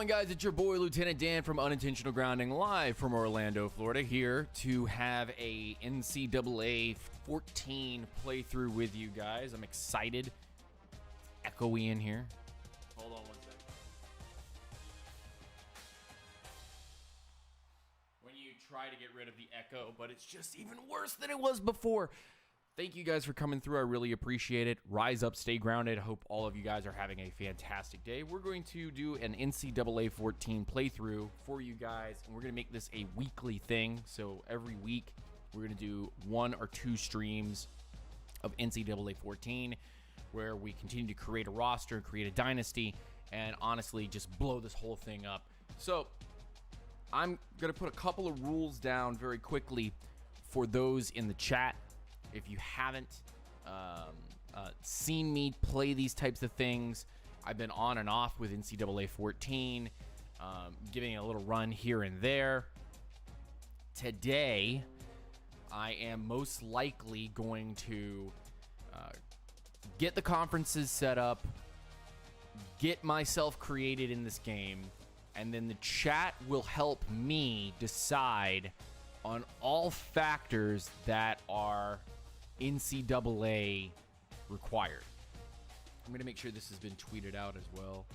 going, guys? It's your boy, Lieutenant Dan from Unintentional Grounding, live from Orlando, Florida, here to have a NCAA 14 playthrough with you guys. I'm excited. It's echoey in here. Hold on one second. When you try to get rid of the echo, but it's just even worse than it was before. Thank you guys for coming through. I really appreciate it. Rise up, stay grounded. I hope all of you guys are having a fantastic day. We're going to do an NCAA 14 playthrough for you guys, and we're going to make this a weekly thing. So every week, we're going to do 1 or 2 streams of NCAA 14, where we continue to create a roster, create a dynasty, and honestly, just blow this whole thing up. So I'm going to put a couple of rules down very quickly for those in the chat. If you haven't seen me play these types of things, I've been on and off with NCAA 14, giving it a little run here and there. Today, I am most likely going to get the conferences set up, get myself created in this game, and then the chat will help me decide on all factors that are NCAA required. I'm going to make sure this has been tweeted out as well.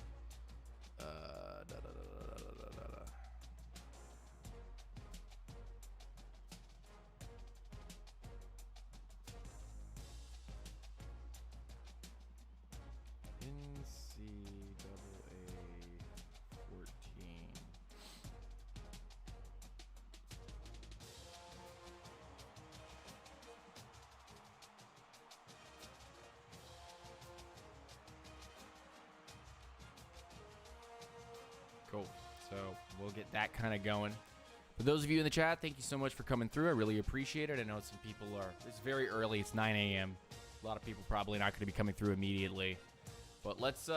NCAA 14. Cool. So we'll get that kind of going. For those of you in the chat, thank you so much for coming through. I really appreciate it. I know some people are, it's very early. It's 9 a.m. A lot of people probably not going to be coming through immediately. But let's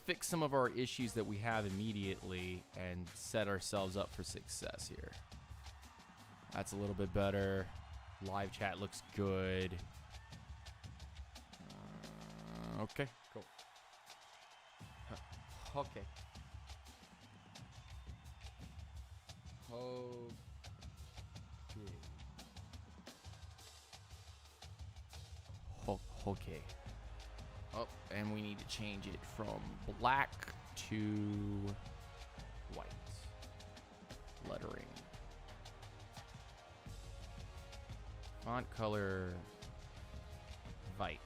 fix some of our issues that we have immediately and set ourselves up for success here. That's a little bit better. Live chat looks good. Okay, cool. Okay. Okay. Oh, and we need to change it from black to white lettering. Font color white.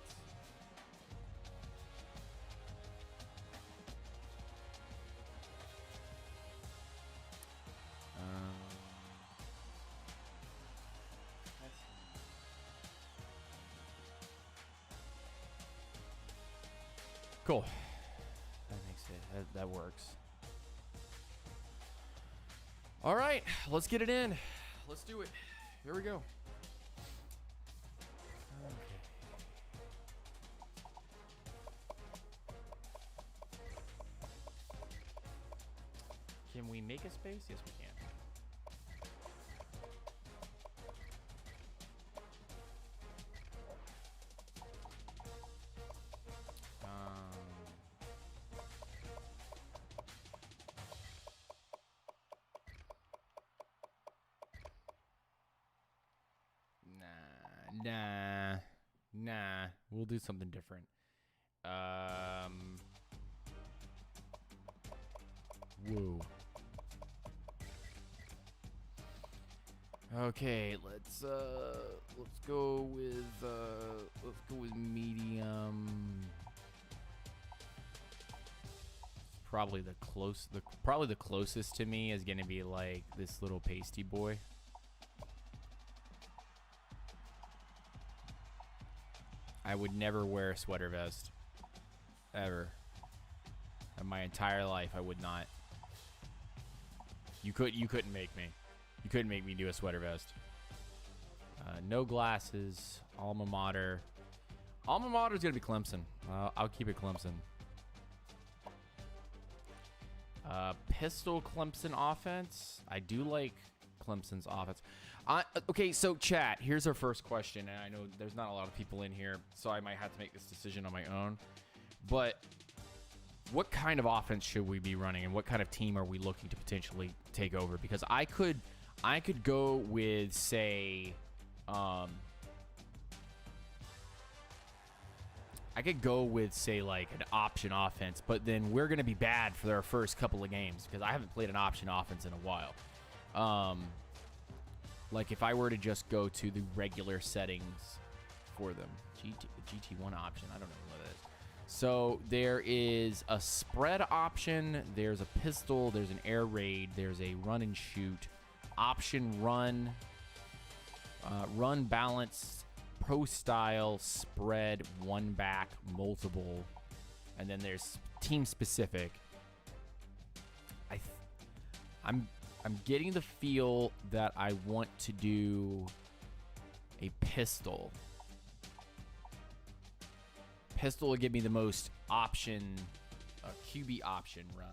Cool. That makes it. That works. All right, let's get it in. Let's do it. Here we go. Okay. Can we make a space? Yes, we can. Nah. We'll do something different. Whoa. Okay, let's go with medium. Probably the closest to me is gonna be like this little pasty boy. I would never wear a sweater vest. Ever. In my entire life, I would not. You couldn't make me. You couldn't make me do a sweater vest. No glasses. Alma mater. Alma mater is going to be Clemson. I'll keep it Clemson. Pistol Clemson offense. I do like Clemson's offense. Okay, so chat, here's our first question, and I know there's not a lot of people in here, so I might have to make this decision on my own. But what kind of offense should we be running, and what kind of team are we looking to potentially take over? Because I could go with, say, like an option offense, but then we're going to be bad for our first couple of games because I haven't played an option offense in a while. Like if I were to just go to the regular settings for them, GT1 option, I don't know what it is. So there is a spread option, there's a pistol, there's an air raid, there's a run and shoot, option run, run balance, pro style, spread, one back, multiple, and then there's team specific. I'm getting the feel that I want to do a pistol. Pistol will give me the most option, QB option run.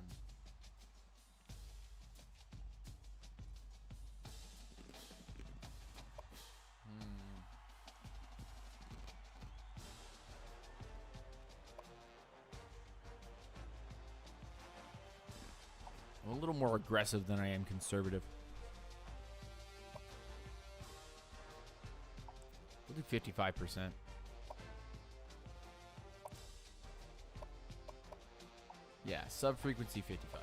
I'm a little more aggressive than I am conservative. We'll do 55%. Yeah, sub-frequency 55.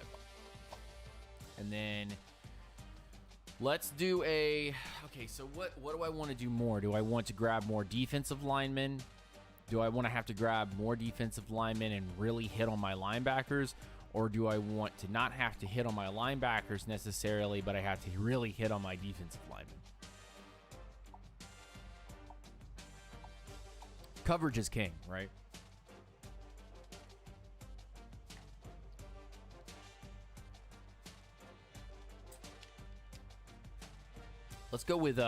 And then let's do a... Okay, so what do I want to do more? Do I want to grab more defensive linemen? Do I want to have to grab more defensive linemen and really hit on my linebackers? Or do I want to not have to hit on my linebackers necessarily, but I have to really hit on my defensive linemen? Coverage is king, right? Let's go with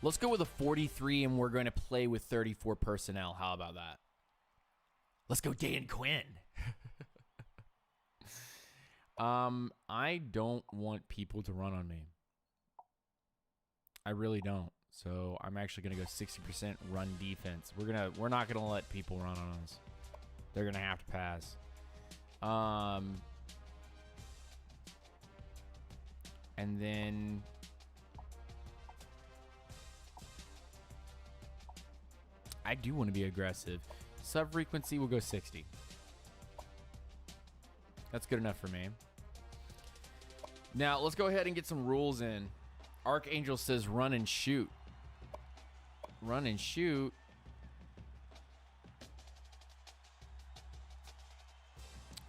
let's go with a 43, and we're going to play with 34 personnel. How about that? Let's go Dan Quinn. I don't want people to run on me. I really don't. So I'm actually going to go 60% run defense. We're not going to let people run on us. They're going to have to pass. And then I do want to be aggressive. Sub-frequency will go 60. That's good enough for me. Now, let's go ahead and get some rules in. Archangel says run and shoot. Run and shoot.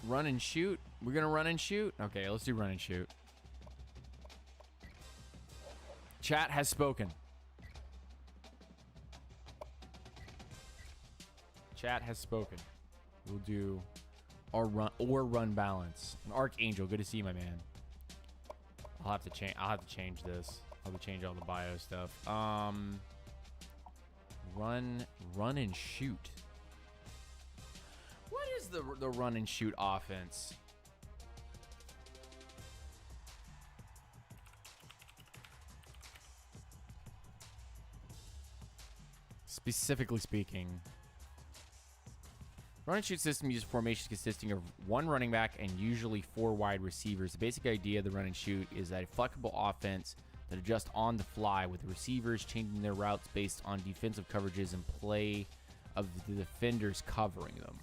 Run and shoot. We're going to run and shoot? Okay, let's do run and shoot. Chat has spoken. Chat has spoken. We'll do our run balance. An Archangel, good to see you, my man. I'll have to change this. I'll have to change all the bio stuff. Run and shoot. What is the run and shoot offense? Specifically speaking, run and shoot system uses formations consisting of one running back and usually 4 wide receivers. The basic idea of the run and shoot is that a flexible offense that adjusts on the fly with the receivers changing their routes based on defensive coverages and play of the defenders covering them.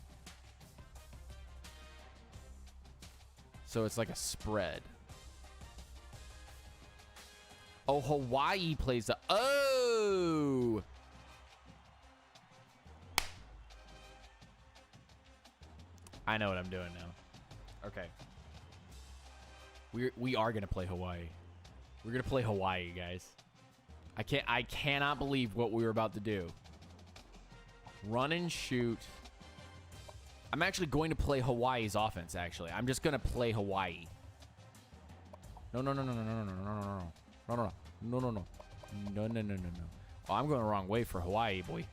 So it's like a spread. Oh, Hawaii plays the... Oh! I know what I'm doing now. Okay. We are going to play Hawaii. We're going to play Hawaii, guys. I cannot believe what we were about to do. Run and shoot. I'm actually going to play Hawaii's offense, actually. I'm just going to play Hawaii. No. Oh, I'm going the wrong way for Hawaii, boy.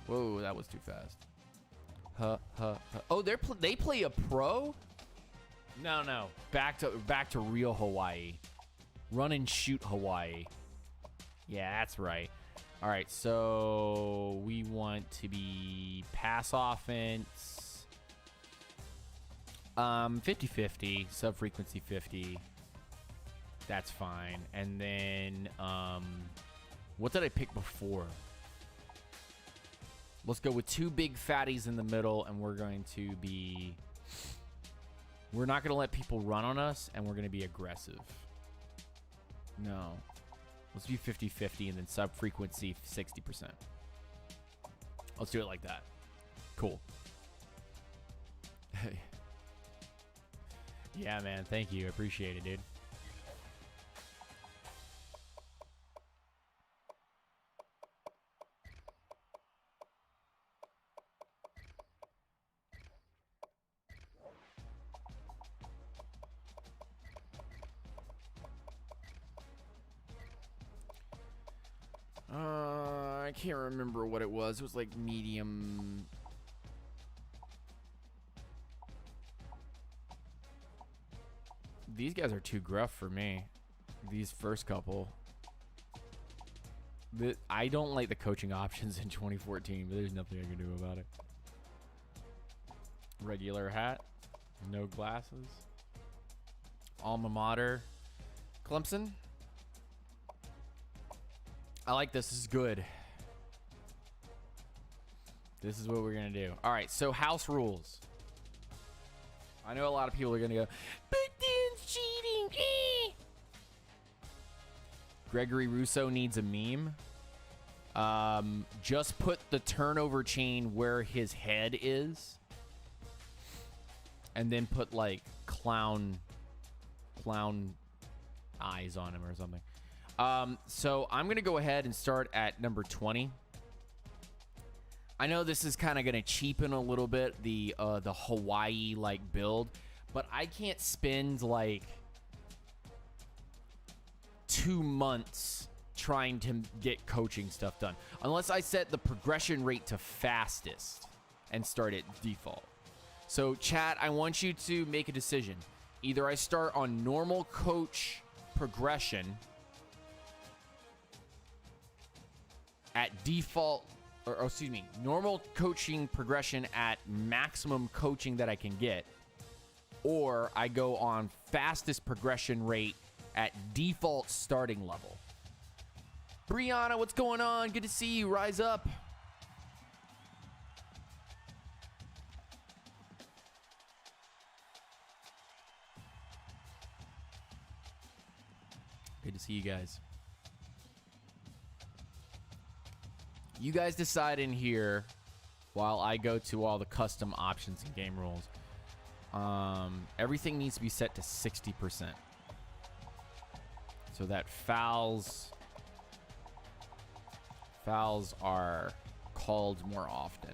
Whoa, that was too fast. Oh, they play a pro? No. Back to real Hawaii. Run and shoot Hawaii. Yeah, that's right. All right, so we want to be pass offense. 50-50, sub-frequency 50. That's fine. And then, what did I pick before? Let's go with 2 big fatties in the middle, and we're going to be... We're not going to let people run on us, and we're going to be aggressive. No. Let's do 50-50 and then sub-frequency 60%. Let's do it like that. Cool. Yeah, man. Thank you. I appreciate it, dude. I can't remember what it was. It was like medium. These guys are too gruff for me. These first couple. I don't like the coaching options in 2014, but there's nothing I can do about it. Regular hat. No glasses. Alma mater. Clemson. I like this. This is good. This is what we're going to do. All right, so house rules. I know a lot of people are going to go, but Dan's cheating. Gregory Rousseau needs a meme. Just put the turnover chain where his head is. And then put, like, clown eyes on him or something. So I'm going to go ahead and start at number 20. I know this is kind of going to cheapen a little bit the Hawaii like build, but I can't spend like 2 months trying to get coaching stuff done unless I set the progression rate to fastest and start at default. So chat, I want you to make a decision. Either I start on normal coach progression at default, or excuse me, normal coaching progression at maximum coaching that I can get, or I go on fastest progression rate at default starting level. Brianna, what's going on? Good to see you. Rise up. Good to see you guys. You guys decide in here while I go to all the custom options and game rules. Everything needs to be set to 60%. So that fouls are called more often.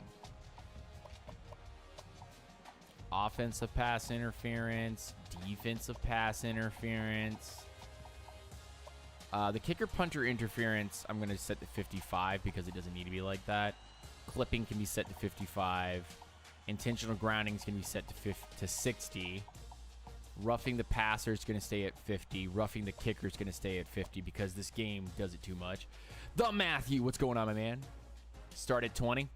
Offensive pass interference, defensive pass interference. The kicker punter interference, I'm going to set to 55 because it doesn't need to be like that. Clipping can be set to 55. Intentional grounding is going to be set to 60. Roughing the passer is going to stay at 50. Roughing the kicker is going to stay at 50 because this game does it too much. The Matthew, what's going on, my man? Start at 20.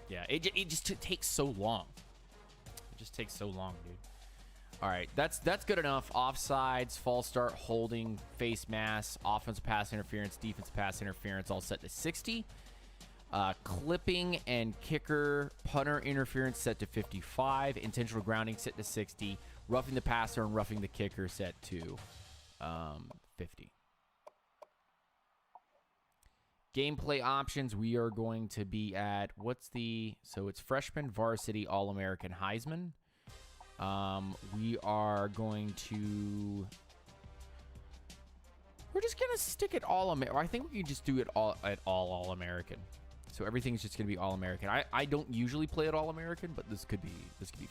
Yeah, it just takes so long. It just takes so long, dude. All right, that's good enough. Offsides, false start, holding, face mask, offensive pass interference, defensive pass interference, all set to 60. Clipping and kicker punter interference set to 55. Intentional grounding set to 60. Roughing the passer and roughing the kicker set to 50. Gameplay options, we are going to be at, so it's freshman, varsity, All-American, Heisman. We are going to, we're just going to stick it All-American. I think we can just do it all at All-American. So everything's just going to be All-American. I don't usually play at All-American, but this could be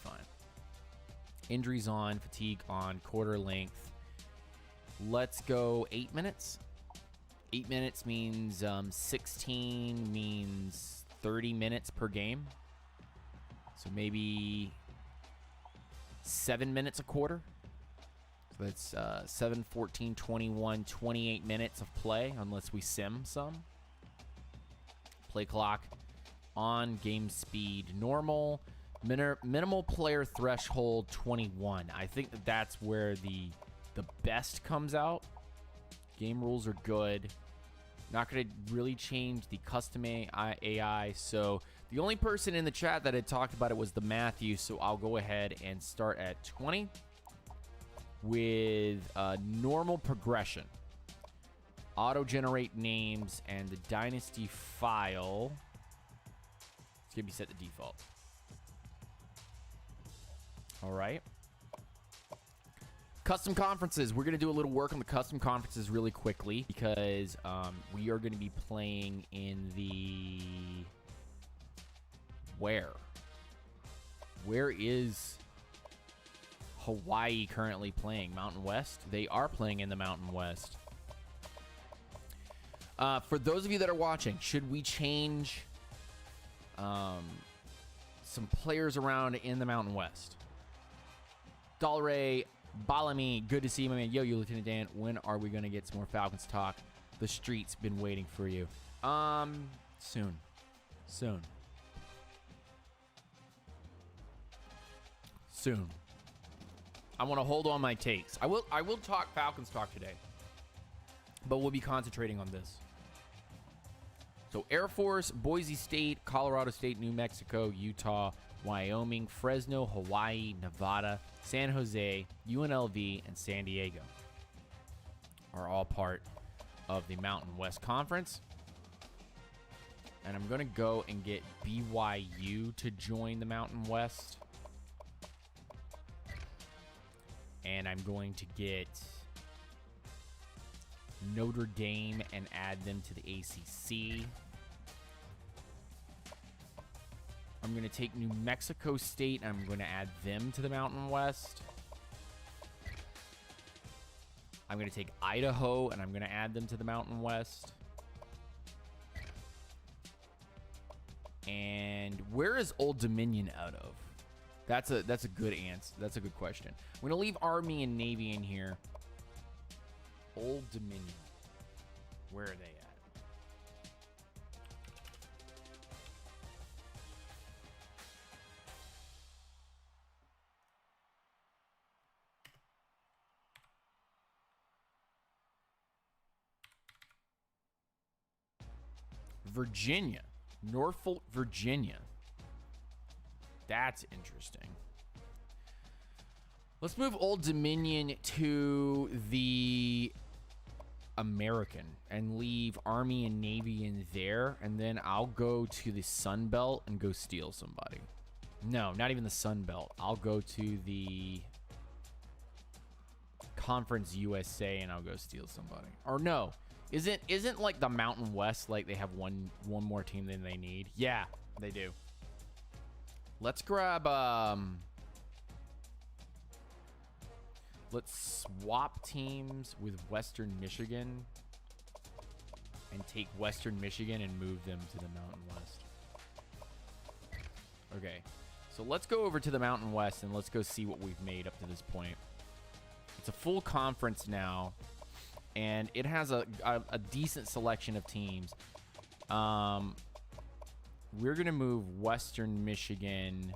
fine. Injuries on, fatigue on, quarter length. Let's go 8 minutes. 8 minutes means 16 means 30 minutes per game. So maybe 7 minutes a quarter. So that's 7, 14, 21, 28 minutes of play, unless we sim some. Play clock on, game speed normal, minimal player threshold 21. I think that's where the best comes out. Game rules are good. Not going to really change the custom AI. So the only person in the chat that had talked about it was the Matthew. So I'll go ahead and start at 20 with normal progression. Auto-generate names and the dynasty file. It's going to be set to default. All right. Custom conferences. We're going to do a little work on the custom conferences really quickly because we are going to be playing in the... Where is Hawaii currently playing? Mountain West? They are playing in the Mountain West. For those of you that are watching, should we change some players around in the Mountain West? Dalray, Balami, good to see you, my man. Yo, you Lieutenant Dan. When are we going to get some more Falcons talk? The street's been waiting for you. Soon. I want to hold on my takes. I will talk Falcons talk today, but we'll be concentrating on this. So Air Force, Boise State, Colorado State, New Mexico, Utah, Wyoming, Fresno, Hawaii, Nevada, San Jose, UNLV, and San Diego are all part of the Mountain West Conference. And I'm going to go and get BYU to join the Mountain West. And I'm going to get Notre Dame and add them to the ACC. I'm going to take New Mexico State and I'm going to add them to the Mountain West. I'm going to take Idaho and I'm going to add them to the Mountain West. And where is Old Dominion out of? That's a good answer. That's a good question. I'm going to leave Army and Navy in here. Old Dominion. Where are they at? Virginia. Norfolk, Virginia. That's interesting. Let's move Old Dominion to the American and leave Army and Navy in there, and then I'll go to the Sun Belt and go steal somebody. No, not even the Sun Belt. I'll go to the Conference USA and I'll go steal somebody. Or no, isn't like the Mountain West like they have one more team than they need? Yeah, they do. Let's grab let's swap teams with Western Michigan and take Western Michigan and move them to the Mountain West. Okay, so let's go over to the Mountain West and let's go see what we've made up to this point. It's a full conference now, and it has a decent selection of teams. We're going to move Western Michigan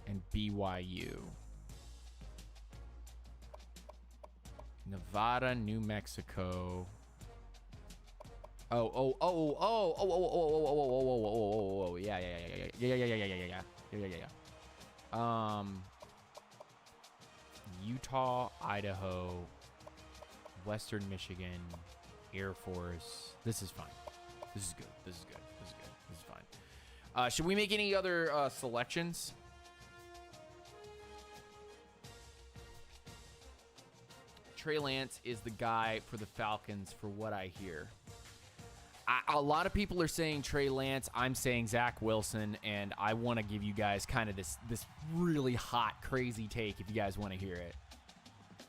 and BYU. Nevada, New Mexico. Oh, yeah. Utah, Idaho, Western Michigan, Air Force. This is fine. This is good. This is fine. Should we make any other selections? Trey Lance is the guy for the Falcons, for what I hear. A lot of people are saying Trey Lance. I'm saying Zach Wilson, and I want to give you guys kind of this really hot, crazy take if you guys want to hear it.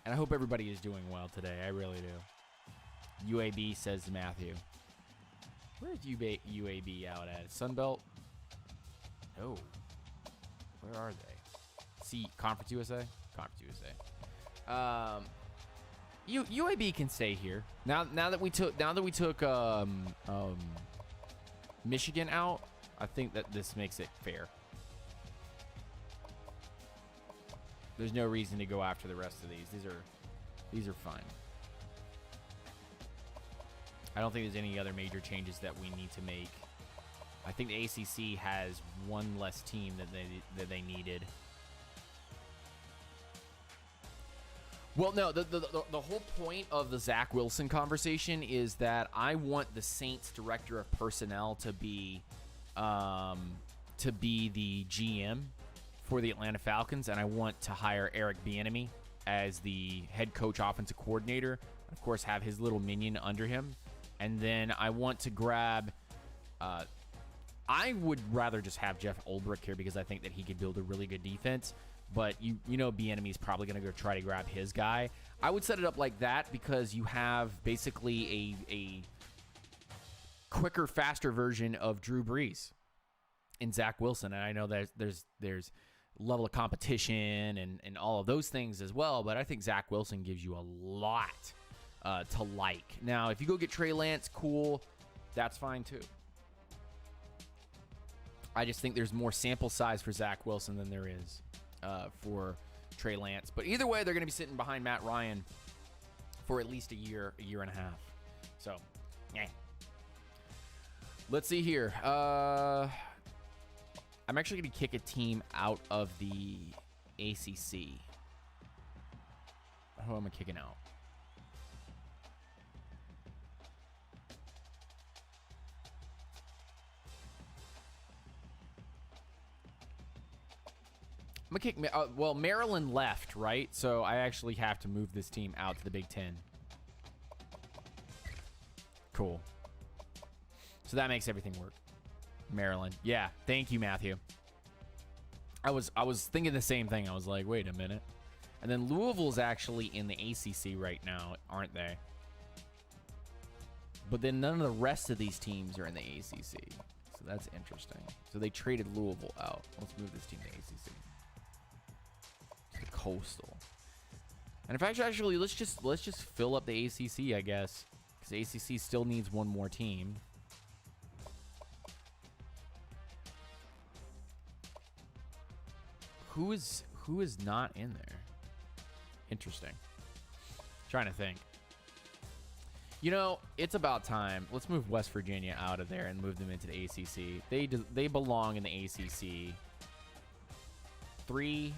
And I hope everybody is doing well today. I really do. UAB, says Matthew. Where's UAB out at? Sunbelt? No. Where are they? See, Conference USA? Conference USA. UAB can stay here. Now that we took Michigan out, I think that this makes it fair. There's no reason to go after the rest of these. These are fine. I don't think there's any other major changes that we need to make. I think the ACC has one less team that they needed. Well, no, the whole point of the Zach Wilson conversation is that I want the Saints director of personnel to be the GM for the Atlanta Falcons, and I want to hire Eric Bieniemy as the head coach offensive coordinator. Of course, have his little minion under him. And then I want to grab I would rather just have Jeff Ulbrich here because I think that he could build a really good defense. But you know Bieniemy's probably going to go try to grab his guy. I would set it up like that because you have basically a quicker, faster version of Drew Brees in Zach Wilson. And I know that there's level of competition and all of those things as well, but I think Zach Wilson gives you a lot to like. Now, if you go get Trey Lance, cool. That's fine too. I just think there's more sample size for Zach Wilson than there is for Trey Lance. But either way, they're going to be sitting behind Matt Ryan for at least a year and a half. So, yeah. Let's see here. I'm actually going to kick a team out of the ACC. Who am I kicking out? I'm going to kick... well, Maryland left, right? So I actually have to move this team out to the Big Ten. Cool. So that makes everything work. Maryland. Yeah, thank you, Matthew. I was thinking the same thing. I was like, wait a minute. And then Louisville's actually in the ACC right now, aren't they? But then none of the rest of these teams are in the ACC. So that's interesting. So they traded Louisville out. Let's move this team to ACC. The Coastal. And in fact, actually, let's just fill up the ACC, I guess, because the ACC still needs one more team. Who is not in there? Interesting. Trying to think. You know, it's about time. Let's move West Virginia out of there and move them into the ACC. They belong in the ACC. 3,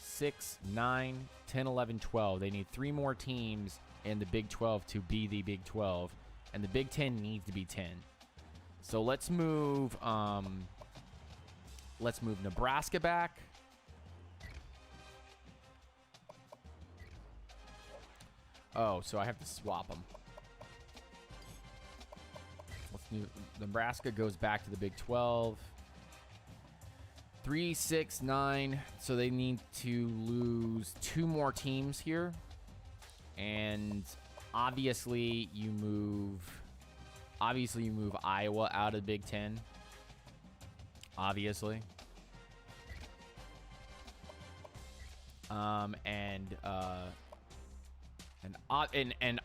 6, 9, 10, 11, 12. They need 3 more teams in the Big 12 to be the Big 12, and the Big 10 needs to be 10. So let's move Nebraska back. Oh, so I have to swap them. Let's move. Nebraska goes back to the Big 12. 3, 6, 9. So they need to lose 2 more teams here. And obviously you move Iowa out of the Big 10. Obviously. And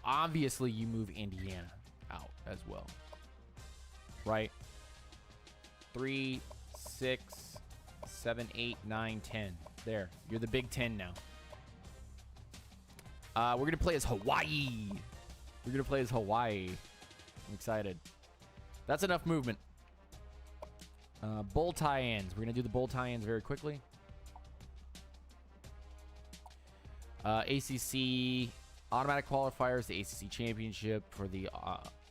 obviously you move Indiana out as well. Right? 3, 6, 7, 8, 9, 10. There. You're the Big 10 now. We're going to play as Hawaii. I'm excited. That's enough movement. Bowl tie-ins. We're going to do the bowl tie-ins very quickly. ACC automatic qualifiers, the ACC championship for the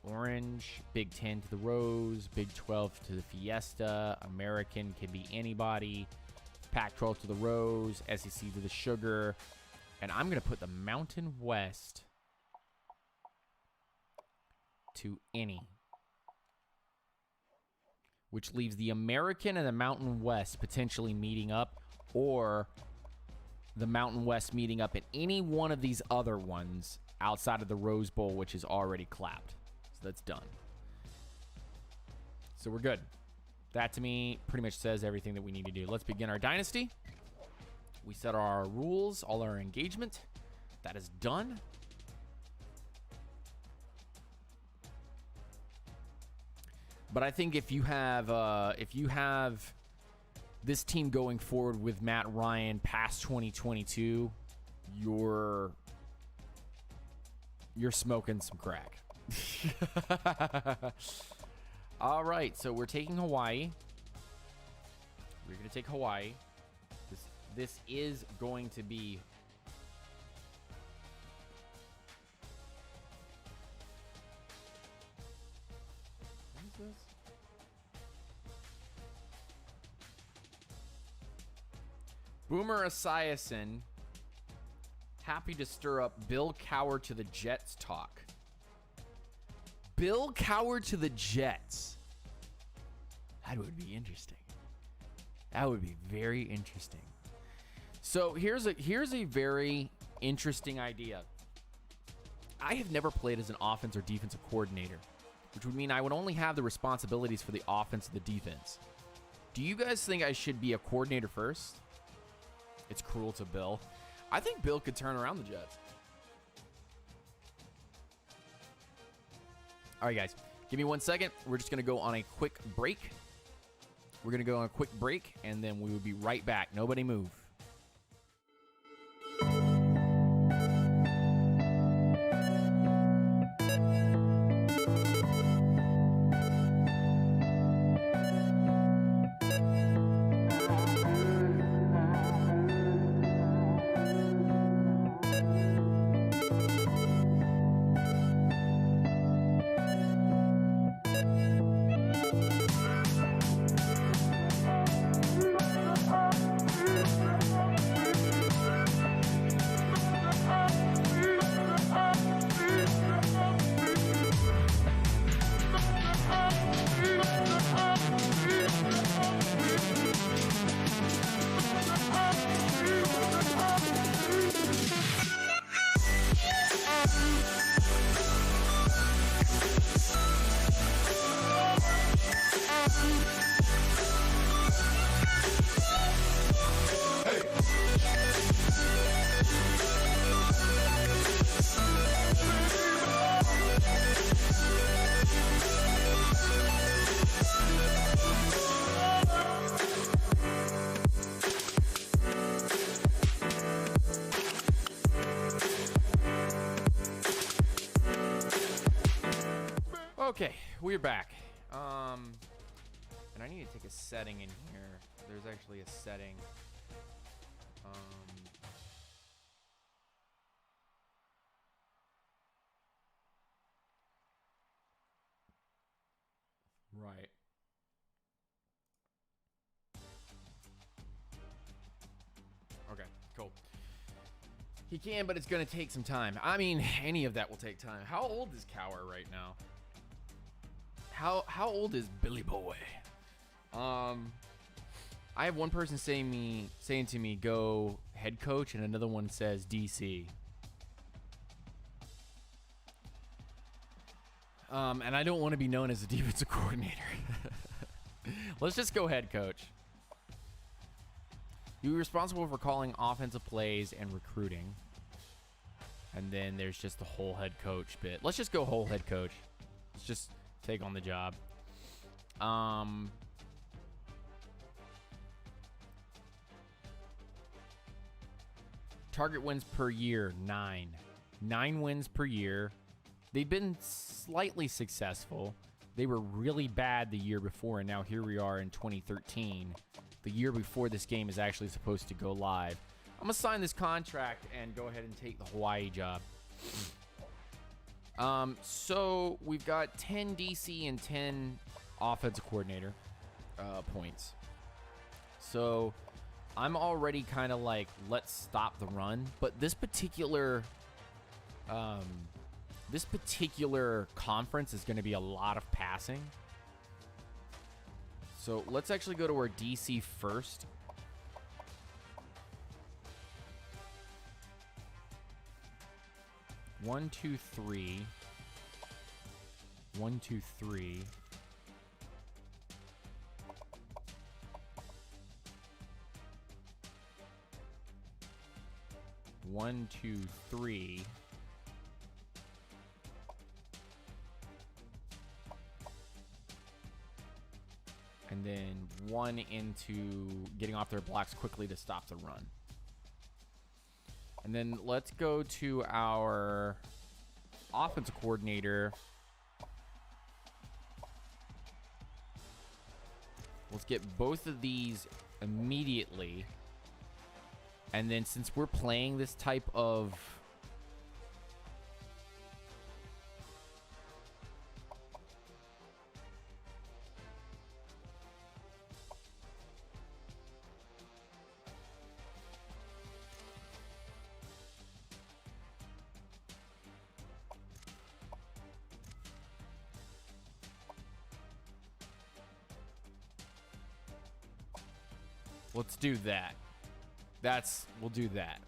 orange, Big 10 to the rose, Big 12 to the fiesta, American can be anybody, Pac-12 to the rose, SEC to the sugar, and I'm going to put the Mountain West to any, which leaves the American and the Mountain West potentially meeting up, or the Mountain West meeting up at any one of these other ones outside of the Rose Bowl, which is already clapped. So that's done. So we're good. That to me pretty much says everything that we need to do. Let's begin our dynasty. We set our rules, all our engagement. That is done. But I think if you have this team going forward with Matt Ryan past 2022, you're smoking some crack. All right, so we're taking Hawaii. We're going to take Hawaii. This is going to be what is this? Boomer Esiason, happy to stir up Bill Cowher to the Jets talk. Bill Cowher to the Jets. That would be interesting. That would be very interesting. So here's a very interesting idea. I have never played as an offense or defensive coordinator, which would mean I would only have the responsibilities for the offense and the defense. Do you guys think I should be a coordinator first? It's cruel to Bill. I think Bill could turn around the Jets. All right, guys, give me 1 second. We're just going to go on a quick break. We're going to go on a quick break, and then we will be right back. Nobody move. Okay, we're back. And I need to take a setting in here. There's actually a setting. Right. Okay, cool. He can, but it's going to take some time. I mean, any of that will take time. How old is Cowher right now? How old is Billy Boy? I have one person saying to me, go head coach, and another one says DC. And I don't want to be known as a defensive coordinator. Let's just go head coach. You're responsible for calling offensive plays and recruiting. And then there's just the whole head coach bit. Let's just go whole head coach. Let's just take on the job. Target wins per year, 9. 9 wins per year. They've been slightly successful. They were really bad the year before, and now here we are in 2013. The year before this game is actually supposed to go live. I'm going to sign this contract and go ahead and take the Hawaii job. So we've got 10 DC and 10 offensive coordinator points. So I'm already kind of like, let's stop the run. But this particular conference is going to be a lot of passing. So let's actually go to our DC first. One, two, three. 1, 2, 3. 1, 2, 3. And then 1 into getting off their blocks quickly to stop the run. And then let's go to our offensive coordinator. Let's get both of these immediately. And then since we're playing this type of let's do that. We'll do that.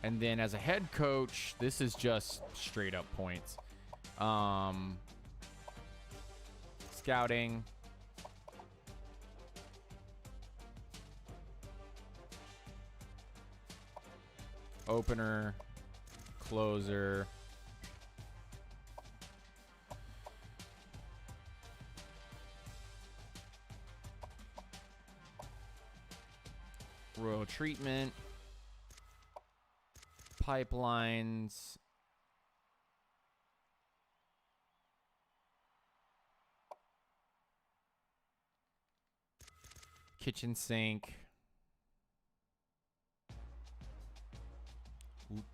And then as a head coach, this is just straight up points. Scouting. Opener. Closer. Royal treatment, pipelines, kitchen sink,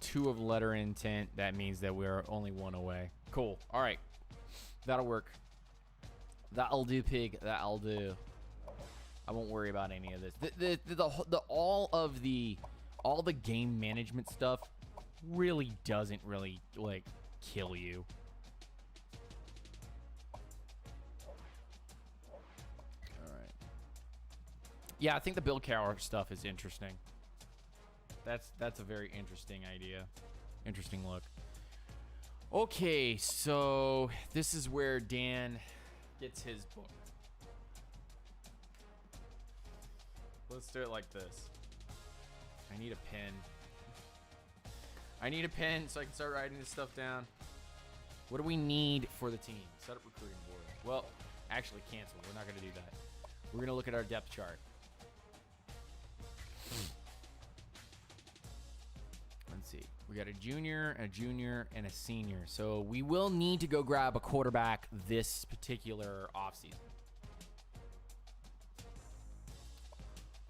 2 of letter intent. That means that we're only 1 away. Cool. All right, that'll work. That'll do, pig. That'll do. I won't worry about any of this. All the game management stuff really doesn't really like kill you. All right. Yeah, I think the Bill Cowher stuff is interesting. That's a very interesting idea. Interesting look. Okay, so this is where Dan gets his book. Let's do it like this. I need a pen. I need a pen so I can start writing this stuff down. What do we need for the team? Set up recruiting board. Well, actually cancel. We're not going to do that. We're going to look at our depth chart. Let's see. We got a junior, and a senior. So we will need to go grab a quarterback this particular offseason.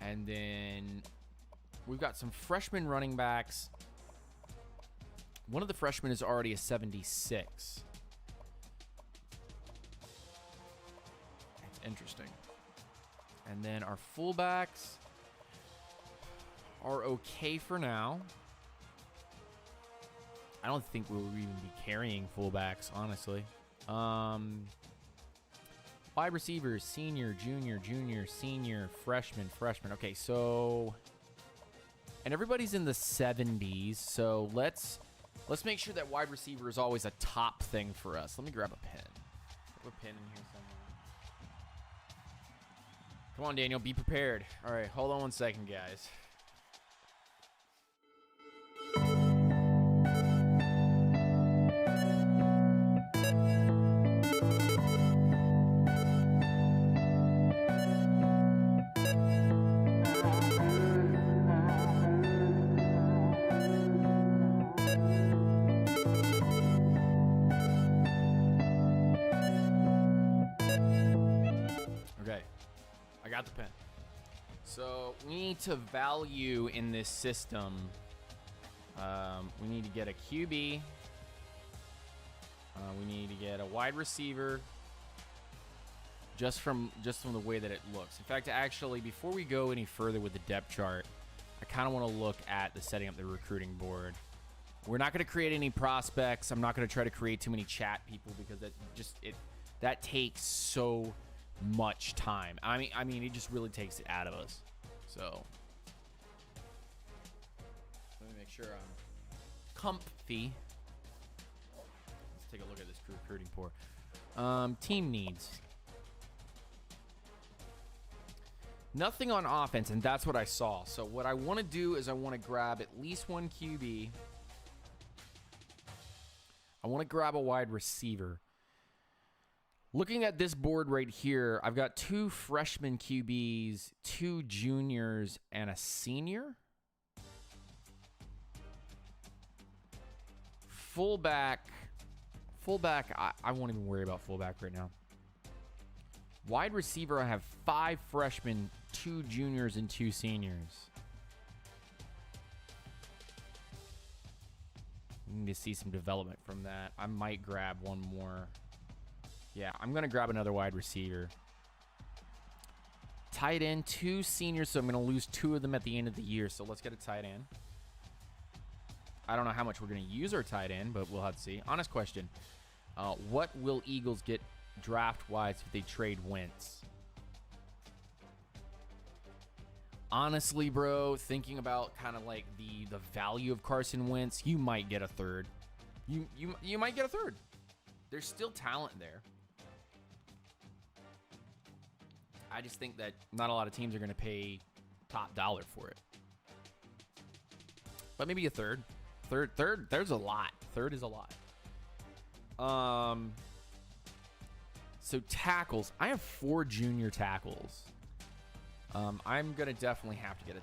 And then we've got some freshman running backs. One of the freshmen is already a 76. That's interesting. And then our fullbacks are okay for now. I don't think we'll even be carrying fullbacks, honestly. Wide receivers, senior, junior, senior, freshman. Okay, so... And everybody's in the 70s, so let's make sure that wide receiver is always a top thing for us. Let me grab a pen. I have a pen in here somewhere. Come on, Daniel, be prepared. All right, hold on one second, guys. Got the pen. So we need to value in this system. We need to get a QB. We need to get a wide receiver. Just from the way that it looks. In fact, actually, before we go any further with the depth chart, I kind of want to look at the setting up the recruiting board. We're not going to create any prospects. I'm not going to try to create too many chat people because that takes so much time. I mean, it just really takes it out of us. So let me make sure I'm comfy. Let's take a look at this recruiting board. Team needs. Nothing on offense, and that's what I saw. So what I want to do is I want to grab at least one QB. I want to grab a wide receiver. Looking at this board right here, I've got 2 freshman QBs, 2 juniors, and a senior. Fullback, I won't even worry about fullback right now. Wide receiver, I have 5 freshmen, 2 juniors, and 2 seniors. We need to see some development from that. I might grab one more. Yeah, I'm going to grab another wide receiver. Tight end, 2 seniors, so I'm going to lose 2 of them at the end of the year. So let's get a tight end. I don't know how much we're going to use our tight end, but we'll have to see. Honest question. What will Eagles get draft-wise if they trade Wentz? Honestly, bro, thinking about kind of like the value of Carson Wentz, you might get a third. You might get a third. There's still talent there. I just think that not a lot of teams are going to pay top dollar for it. But maybe a third. Third, there's a lot. Third is a lot. So tackles. I have 4 junior tackles. I'm going to definitely have to get a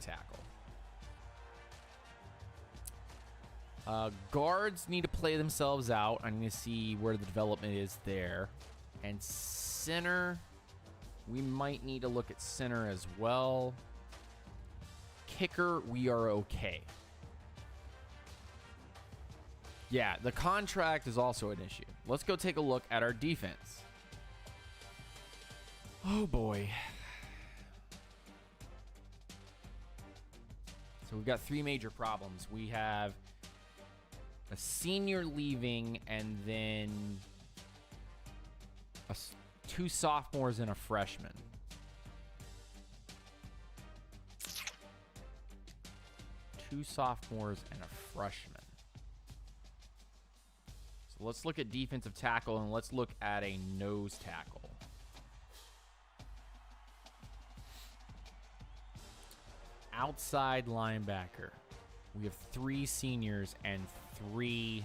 tackle. Guards need to play themselves out. I need to see where the development is there. And center, we might need to look at center as well. Kicker, we are okay. Yeah, the contract is also an issue. Let's go take a look at our defense. Oh, boy. So we've got 3 major problems. We have a senior leaving and then 2 sophomores and a freshman. Two sophomores and a freshman. So let's look at defensive tackle and let's look at a nose tackle. Outside linebacker. We have 3 seniors and 3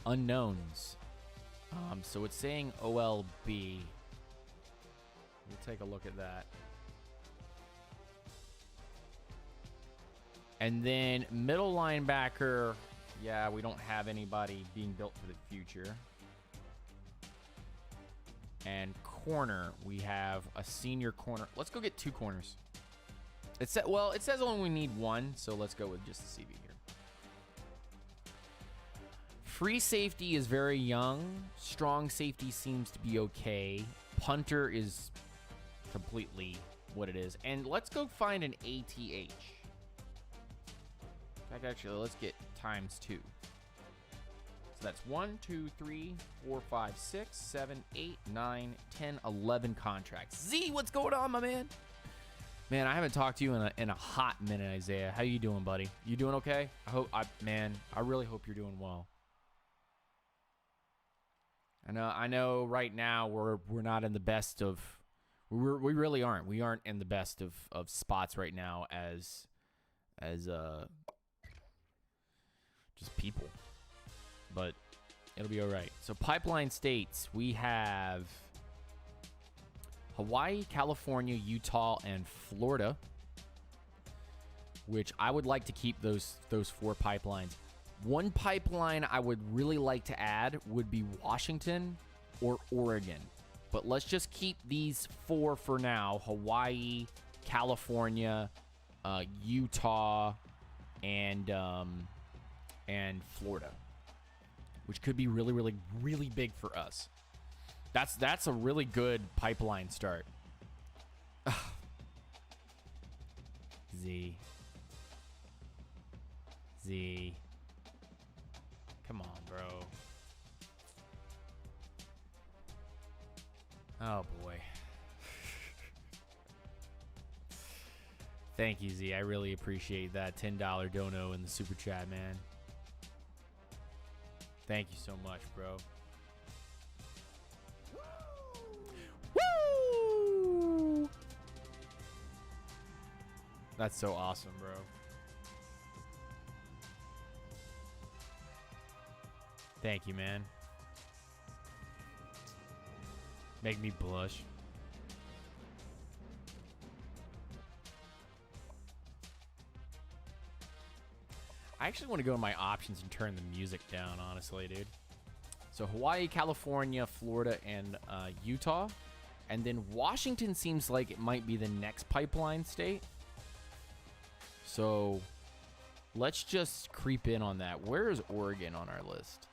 unknowns. So it's saying OLB. We'll take a look at that. And then middle linebacker. Yeah, we don't have anybody being built for the future. And corner, we have a senior corner. Let's go get 2 corners. It says only we need 1, so let's go with just the CV here. Free safety is very young. Strong safety seems to be okay. Punter is completely what it is. And let's go find an ATH. In fact, actually, let's get times 2. So that's 1, 2, 3, 4, 5, 6, 7, 8, 9, 10, 11 contracts. Z, what's going on, my man? Man, I haven't talked to you in a hot minute, Isaiah. How you doing, buddy? You doing okay? I really hope you're doing well. I know right now we're not in the best of we really aren't. We aren't in the best of spots right now as just people. But it'll be all right. So pipeline states, we have Hawaii, California, Utah, and Florida, which I would like to keep those 4 pipelines. One pipeline I would really like to add would be Washington or Oregon. But let's just keep these 4 for now. Hawaii, California, Utah, and Florida, which could be really, really, really big for us. That's a really good pipeline start. Z. Come on, bro. Oh, boy. Thank you, Z. I really appreciate that $10 dono in the super chat, man. Thank you so much, bro. Woo! That's so awesome, bro. Thank you, man. Make me blush. I actually want to go to my options and turn the music down, honestly, dude. So Hawaii, California, Florida, and Utah. And then Washington seems like it might be the next pipeline state. So let's just creep in on that. Where is Oregon on our list?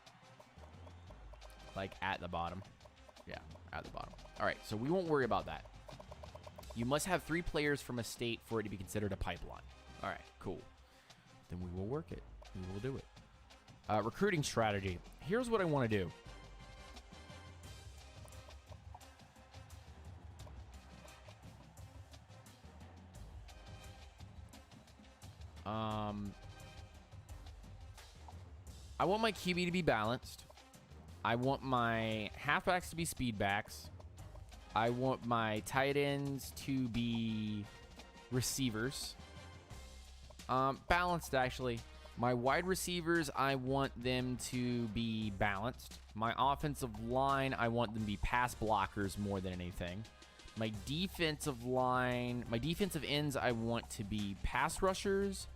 Like at the bottom. Yeah, at the bottom. All right, so we won't worry about that. You must have 3 players from a state for it to be considered a pipeline. All right, cool. Then we will work it. We will do it. Recruiting strategy. Here's what I want to do. I want my QB to be balanced. I want my halfbacks to be speedbacks. I want my tight ends to be receivers. Balanced, actually. My wide receivers, I want them to be balanced. My offensive line, I want them to be pass blockers more than anything. My defensive line, my defensive ends, I want to be pass rushers.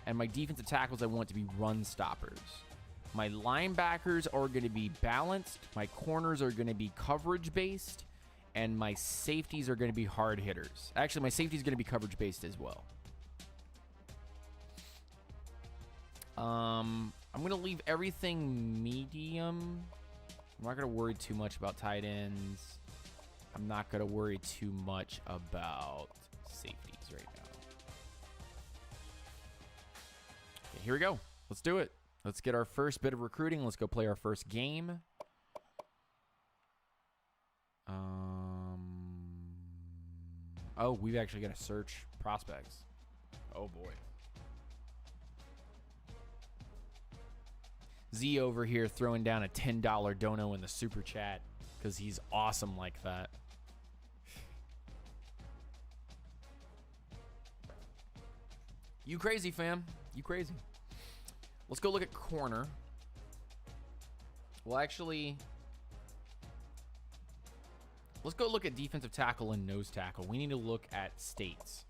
And my defensive tackles, I want to be run stoppers. My linebackers are going to be balanced. My corners are going to be coverage-based. And my safeties are going to be hard hitters. Actually, my safety is going to be coverage-based as well. I'm going to leave everything medium. I'm not going to worry too much about tight ends. I'm not going to worry too much about safeties right now. Okay, here we go. Let's do it. Let's get our first bit of recruiting. Let's go play our first game. Oh, we've actually got to search prospects. Oh, boy. Z over here throwing down a $10 dono in the super chat because he's awesome like that. You crazy, fam. You crazy. Let's go look at corner. Well, actually, let's go look at defensive tackle and nose tackle. We need to look at states.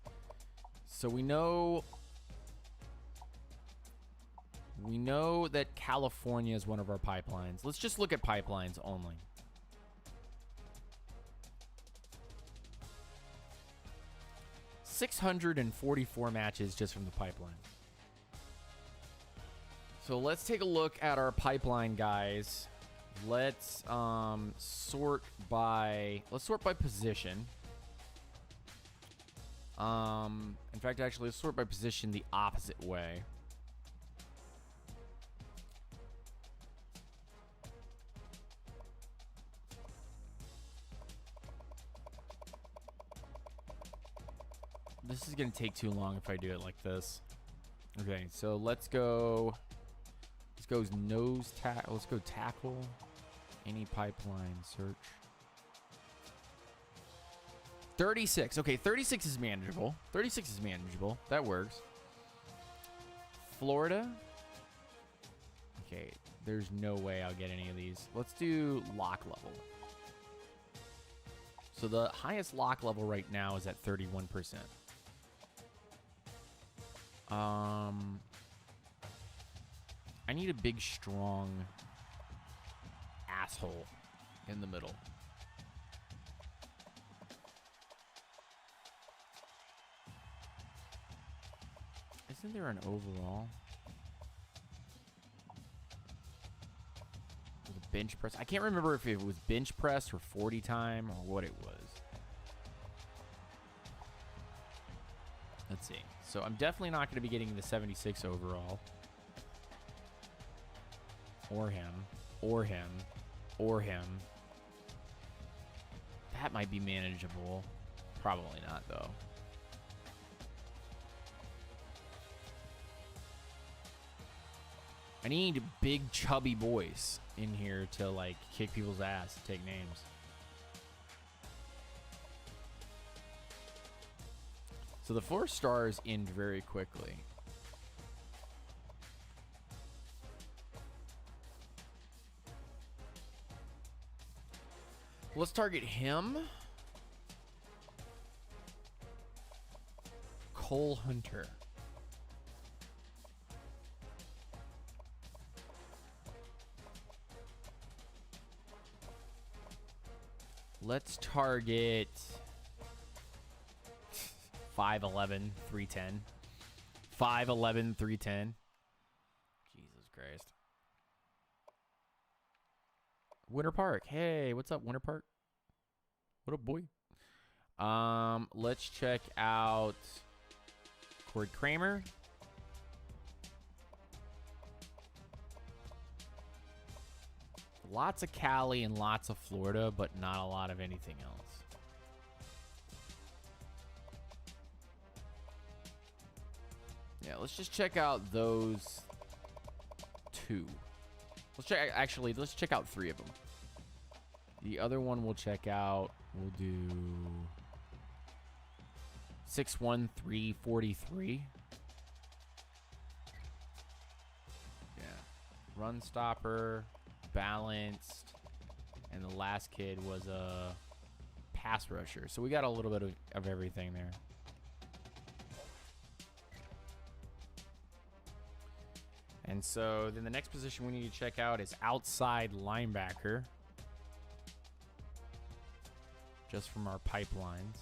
So we know that California is one of our pipelines. Let's just look at pipelines only. $644 matches just from the pipeline. So let's take a look at our pipeline, guys. Let's sort by position. In fact, actually, let's sort by position the opposite way. This is gonna take too long if I do it like this. Okay, so let's go. Let's go nose tackle. Let's go tackle. Any pipeline search. 36. Okay, 36 is manageable. 36 is manageable. That works. Florida. Okay, there's no way I'll get any of these. Let's do lock level. So the highest lock level right now is at 31%. I need a big, strong asshole in the middle. Isn't there an overall? With a bench press? I can't remember if it was bench press or 40 time or what it was. Let's see. So I'm definitely not going to be getting the 76 overall. Or him. Or him. Or him. That might be manageable. Probably not, though. I need big, chubby boys in here to, like, kick people's ass, take names. So the 4 stars end very quickly. Let's target him. Cole Hunter. Let's target 5'11", 310. 5'11", 310. Jesus Christ. Winter Park. Hey, what's up, Winter Park? What up, boy? Let's check out Corey Kramer. Lots of Cali and lots of Florida, but not a lot of anything else. Yeah, let's just check out those 2. Let's check out 3 of them. The other one we'll check out. We'll do 6'1", Yeah. Run stopper, balanced, and the last kid was a pass rusher. So we got a little bit of everything there. And so then the next position we need to check out is outside linebacker. Just from our pipelines.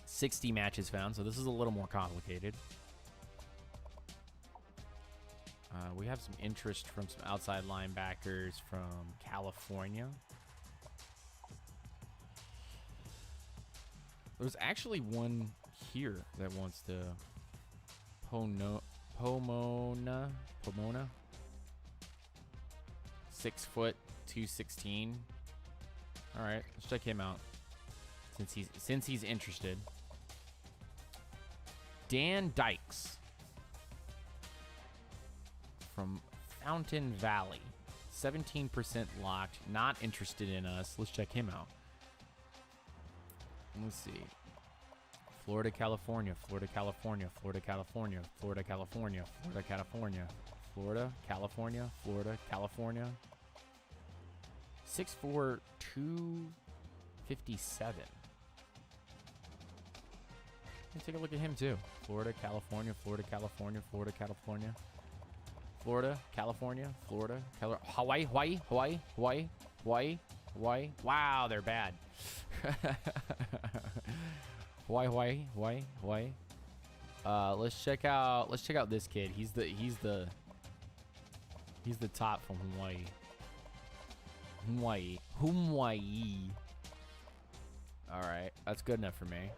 60 matches found, so this is a little more complicated. We have some interest from some outside linebackers from California. There's actually one here that wants to Pomona. 6 foot, 216. All right, let's check him out since he's interested. Dan Dykes from Fountain Valley, 17% locked, not interested in us. Let's check him out. Let's see. Florida, California, Florida, California, Florida, California, Florida, California, Florida, California, Florida, California, Florida, California. 6'4", 257. Let's take a look at him too. Florida, California, Florida, California, Florida, California, Florida, California, Florida, Hawaii, Hawaii, Hawaii, Hawaii, Hawaii, Hawaii. Wow, they're bad. Hawaii, Hawaii, Hawaii, Hawaii. Let's check out this kid. He's the top from Hawaii. Hawaii. All right, that's good enough for me.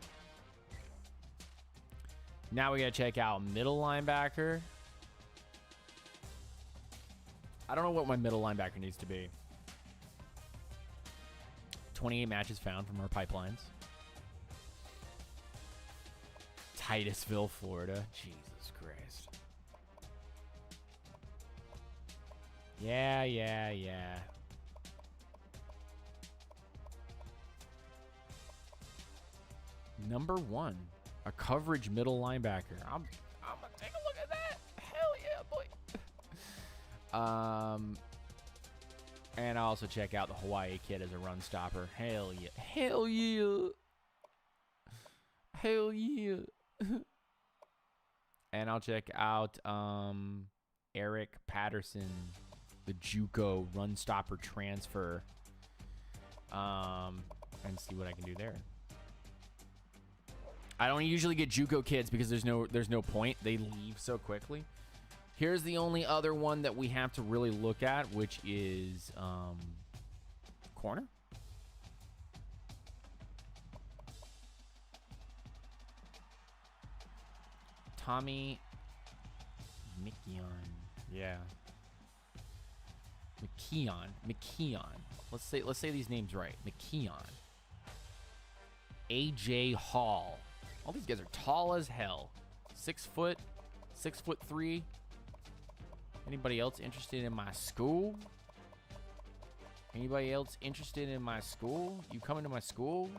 Now we gotta check out middle linebacker. I don't know what my middle linebacker needs to be. 28 matches found from our pipelines. Titusville, Florida. Jesus Christ. Yeah. Number 1, a coverage middle linebacker. I'm gonna take a look at that. Hell yeah, boy. And I'll also check out the Hawaii kid as a run stopper. Hell yeah. Hell yeah. Hell yeah. And I'll check out Eric Patterson, the JUCO run stopper transfer, and see what I can do there. I don't usually get JUCO kids because there's no point. They leave so quickly. Here's the only other one that we have to really look at, which is corner. Tommy McKeon. Yeah. McKeon. Let's say these names right. McKeon. AJ Hall. All these guys are tall as hell. 6 foot, 6'3". Anybody else interested in my school? Anybody else interested in my school? You coming to my school?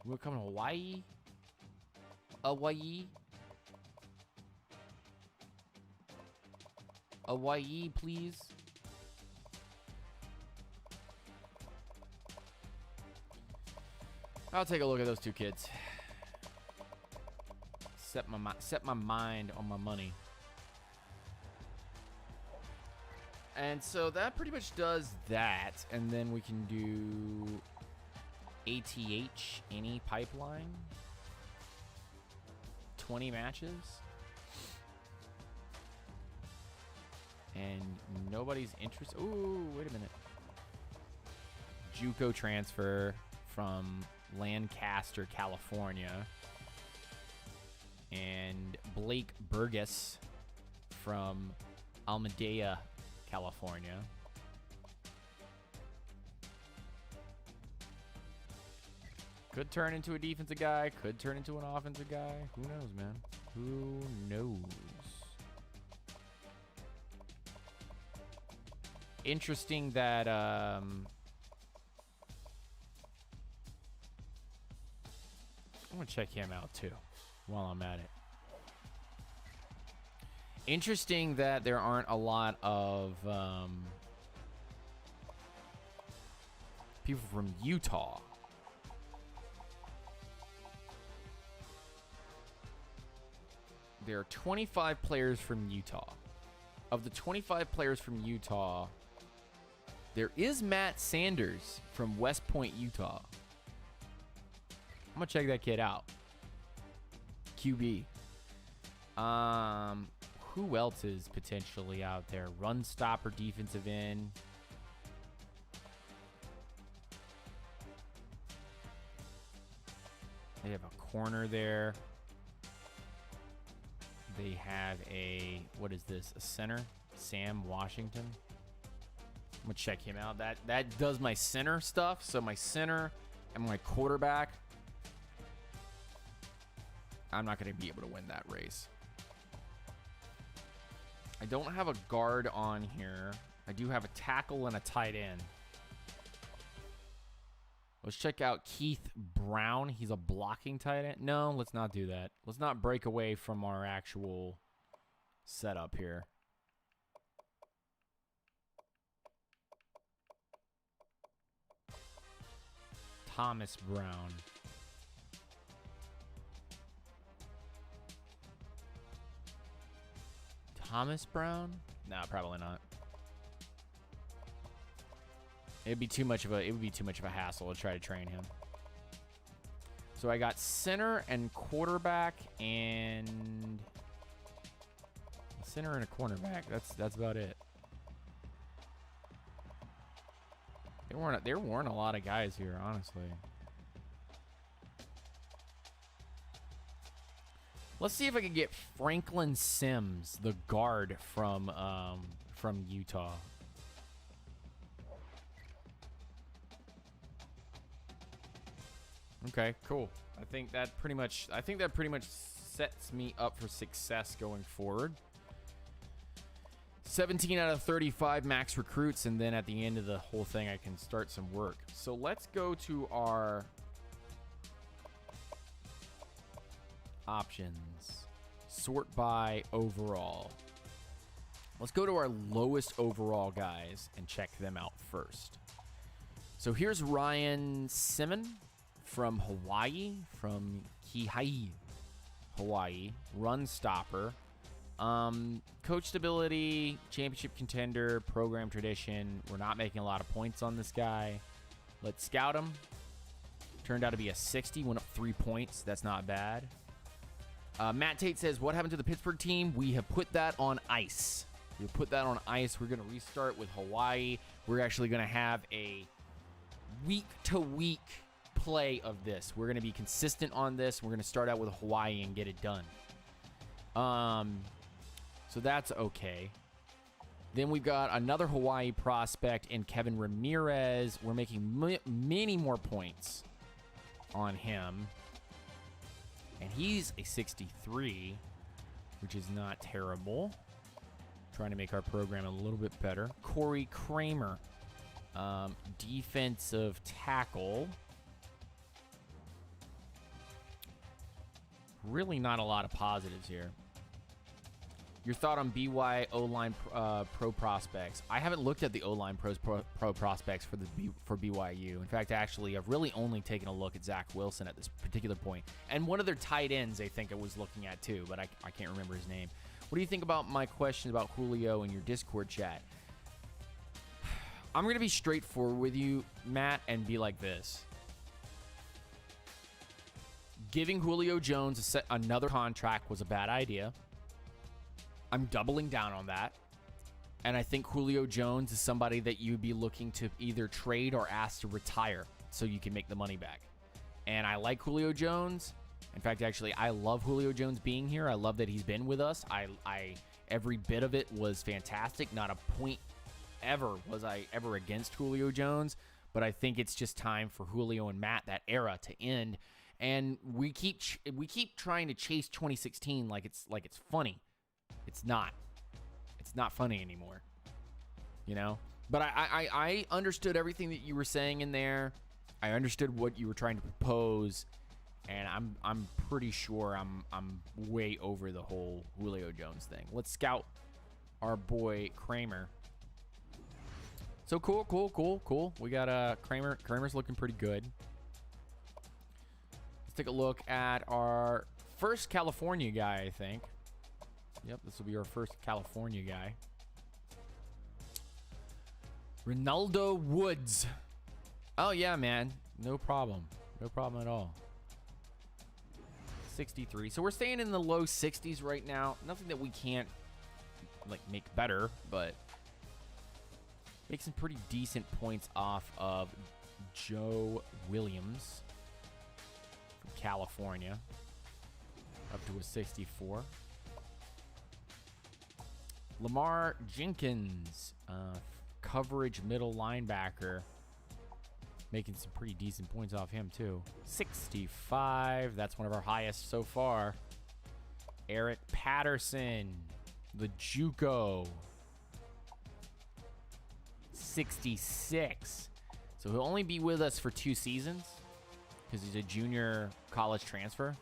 We're coming to Hawaii? Hawaii. Hawaii, please. I'll take a look at those two kids. Set my mind on my money. And so that pretty much does that. And then we can do ATH, any pipeline. 20 matches. And nobody's interested. Ooh, wait a minute. JUCO transfer from Lancaster, California. And Blake Burgess from Alameda, California. Could turn into a defensive guy. Could turn into an offensive guy. Who knows, man? Who knows? Interesting that I'm gonna check him out too while I'm at it. Interesting that there aren't a lot of people from Utah. There are 25 players from Utah. Of the 25 players from Utah, there is Matt Sanders from West Point, Utah. I'm gonna check that kid out. QB. Who else is potentially out there? Run stopper, defensive end. They have a corner there. They have a, what is this? A center? Sam Washington. I'm gonna check him out. That does my center stuff. So my center and my quarterback. I'm not gonna be able to win that race. I don't have a guard on here. I do have a tackle and a tight end. Let's check out Keith Brown. He's a blocking tight end. No, let's not do that. Let's not break away from our actual setup here. Thomas Brown. Thomas Brown? No, probably not. It would be too much of a hassle to try to train him. So I got center and quarterback and a center and a cornerback. That's about it. There weren't a lot of guys here, honestly. Let's see if I can get Franklin Sims, the guard from Utah. Okay, cool. I think that pretty much sets me up for success going forward. 17 out of 35 max recruits, and then at the end of the whole thing, I can start some work. So let's go to our options. Sort by overall. Let's go to our lowest overall guys and check them out first. So here's Ryan Simon from Hawaii, from Kihei, Hawaii. Run stopper. Coach stability, championship contender, program tradition. We're not making a lot of points on this guy. Let's scout him. Turned out to be a 60, went up 3 points. That's not bad. Matt Tate says, what happened to the Pittsburgh team? We have put that on ice. We put that on ice. We're going to restart with Hawaii. We're actually going to have a week-to-week play of this. We're going to be consistent on this. We're going to start out with Hawaii and get it done. So that's okay. Then we've got another Hawaii prospect in Kevin Ramirez. We're making many more points on him. And he's a 63, which is not terrible. Trying to make our program a little bit better. Corey Kramer, defensive tackle. Really not a lot of positives here. Your thought on BY O-line pro prospects. I haven't looked at the O-line pro prospects for BYU. In fact, actually, I've really only taken a look at Zach Wilson at this particular point. And one of their tight ends, I think I was looking at too, but I can't remember his name. What do you think about my question about Julio in your Discord chat? I'm going to be straightforward with you, Matt, and be like this. Giving Julio Jones another contract was a bad idea. I'm doubling down on that. And I think Julio Jones is somebody that you'd be looking to either trade or ask to retire so you can make the money back. And I like Julio Jones. In fact, actually, I love Julio Jones being here. I love that he's been with us. Every bit of it was fantastic. Not a point ever was I ever against Julio Jones. But I think it's just time for Julio and Matt, that era, to end. And we keep trying to chase 2016 like it's funny. It's not. It's not funny anymore. You know? But I understood everything that you were saying in there. I understood what you were trying to propose. And I'm pretty sure I'm way over the whole Julio Jones thing. Let's scout our boy Kramer. So cool. We got Kramer. Kramer's looking pretty good. Let's take a look at our first California guy, I think. Yep, this will be our first California guy. Ronaldo Woods. Oh, yeah, man. No problem. No problem at all. 63. So we're staying in the low 60s right now. Nothing that we can't, make better, but make some pretty decent points off of Joe Williams from California. Up to a 64. Lamar Jenkins, coverage middle linebacker, making some pretty decent points off him too. 65, that's one of our highest so far. Eric Patterson, the JUCO, 66. So he'll only be with us for 2 seasons because he's a junior college transfer.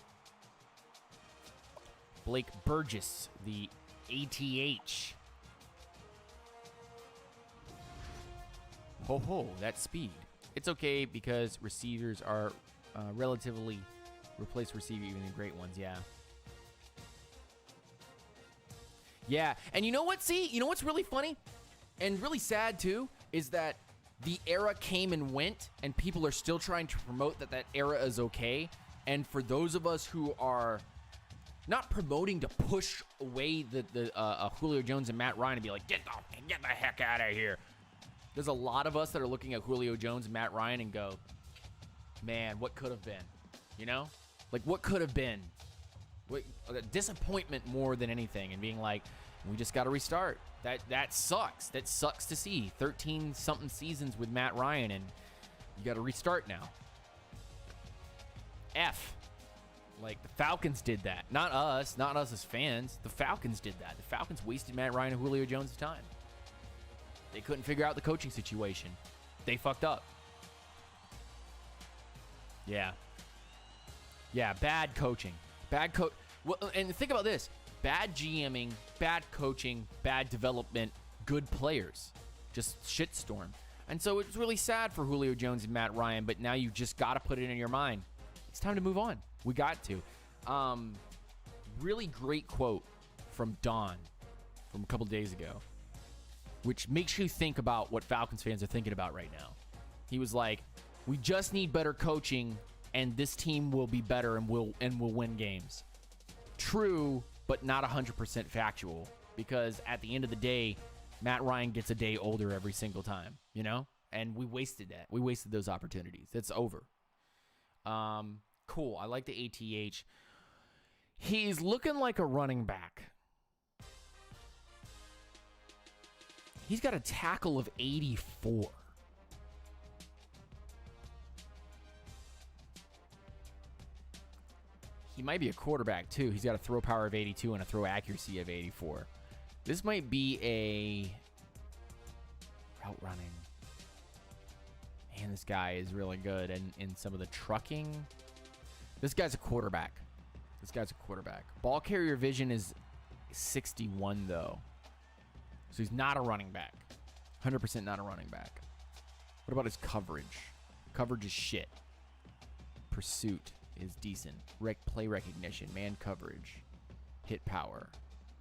Blake Burgess, the ATH. Ho, that speed. It's okay because receivers are relatively replace receiver, even the great ones, yeah. Yeah, and you know what? See, you know what's really funny and really sad too is that the era came and went, and people are still trying to promote that era is okay. And for those of us who are not promoting to push away the Julio Jones and Matt Ryan and be like, get the heck out of here. There's a lot of us that are looking at Julio Jones and Matt Ryan and go, man, what could have been? You know? Like, what could have been? Disappointment more than anything, and being like, we just got to restart. That sucks. That sucks to see. 13-something seasons with Matt Ryan, and you got to restart now. Like, the Falcons did that. Not us as fans. The Falcons did that. The Falcons wasted Matt Ryan and Julio Jones' time. They couldn't figure out the coaching situation. They fucked up. Yeah, bad coaching. Well, and think about this. Bad GMing, bad coaching, bad development, good players. Just shitstorm. And so it's really sad for Julio Jones and Matt Ryan, but now you just got to put it in your mind. It's time to move on. We got to. Really great quote from Don from a couple days ago, which makes you think about what Falcons fans are thinking about right now. He was like, we just need better coaching, and this team will be better and will win games. True, but not 100% factual, because at the end of the day, Matt Ryan gets a day older every single time, you know? And we wasted that. We wasted those opportunities. It's over. Cool. I like the ATH. He's looking like a running back. He's got a tackle of 84. He might be a quarterback, too. He's got a throw power of 82 and a throw accuracy of 84. This might be a route running. Man, this guy is really good. And in some of the trucking, this guy's a quarterback. This guy's a quarterback. Ball carrier vision is 61, though. So he's not a running back. 100% not a running back. What about his coverage? Coverage is shit. Pursuit is decent. Play recognition. Man coverage. Hit power.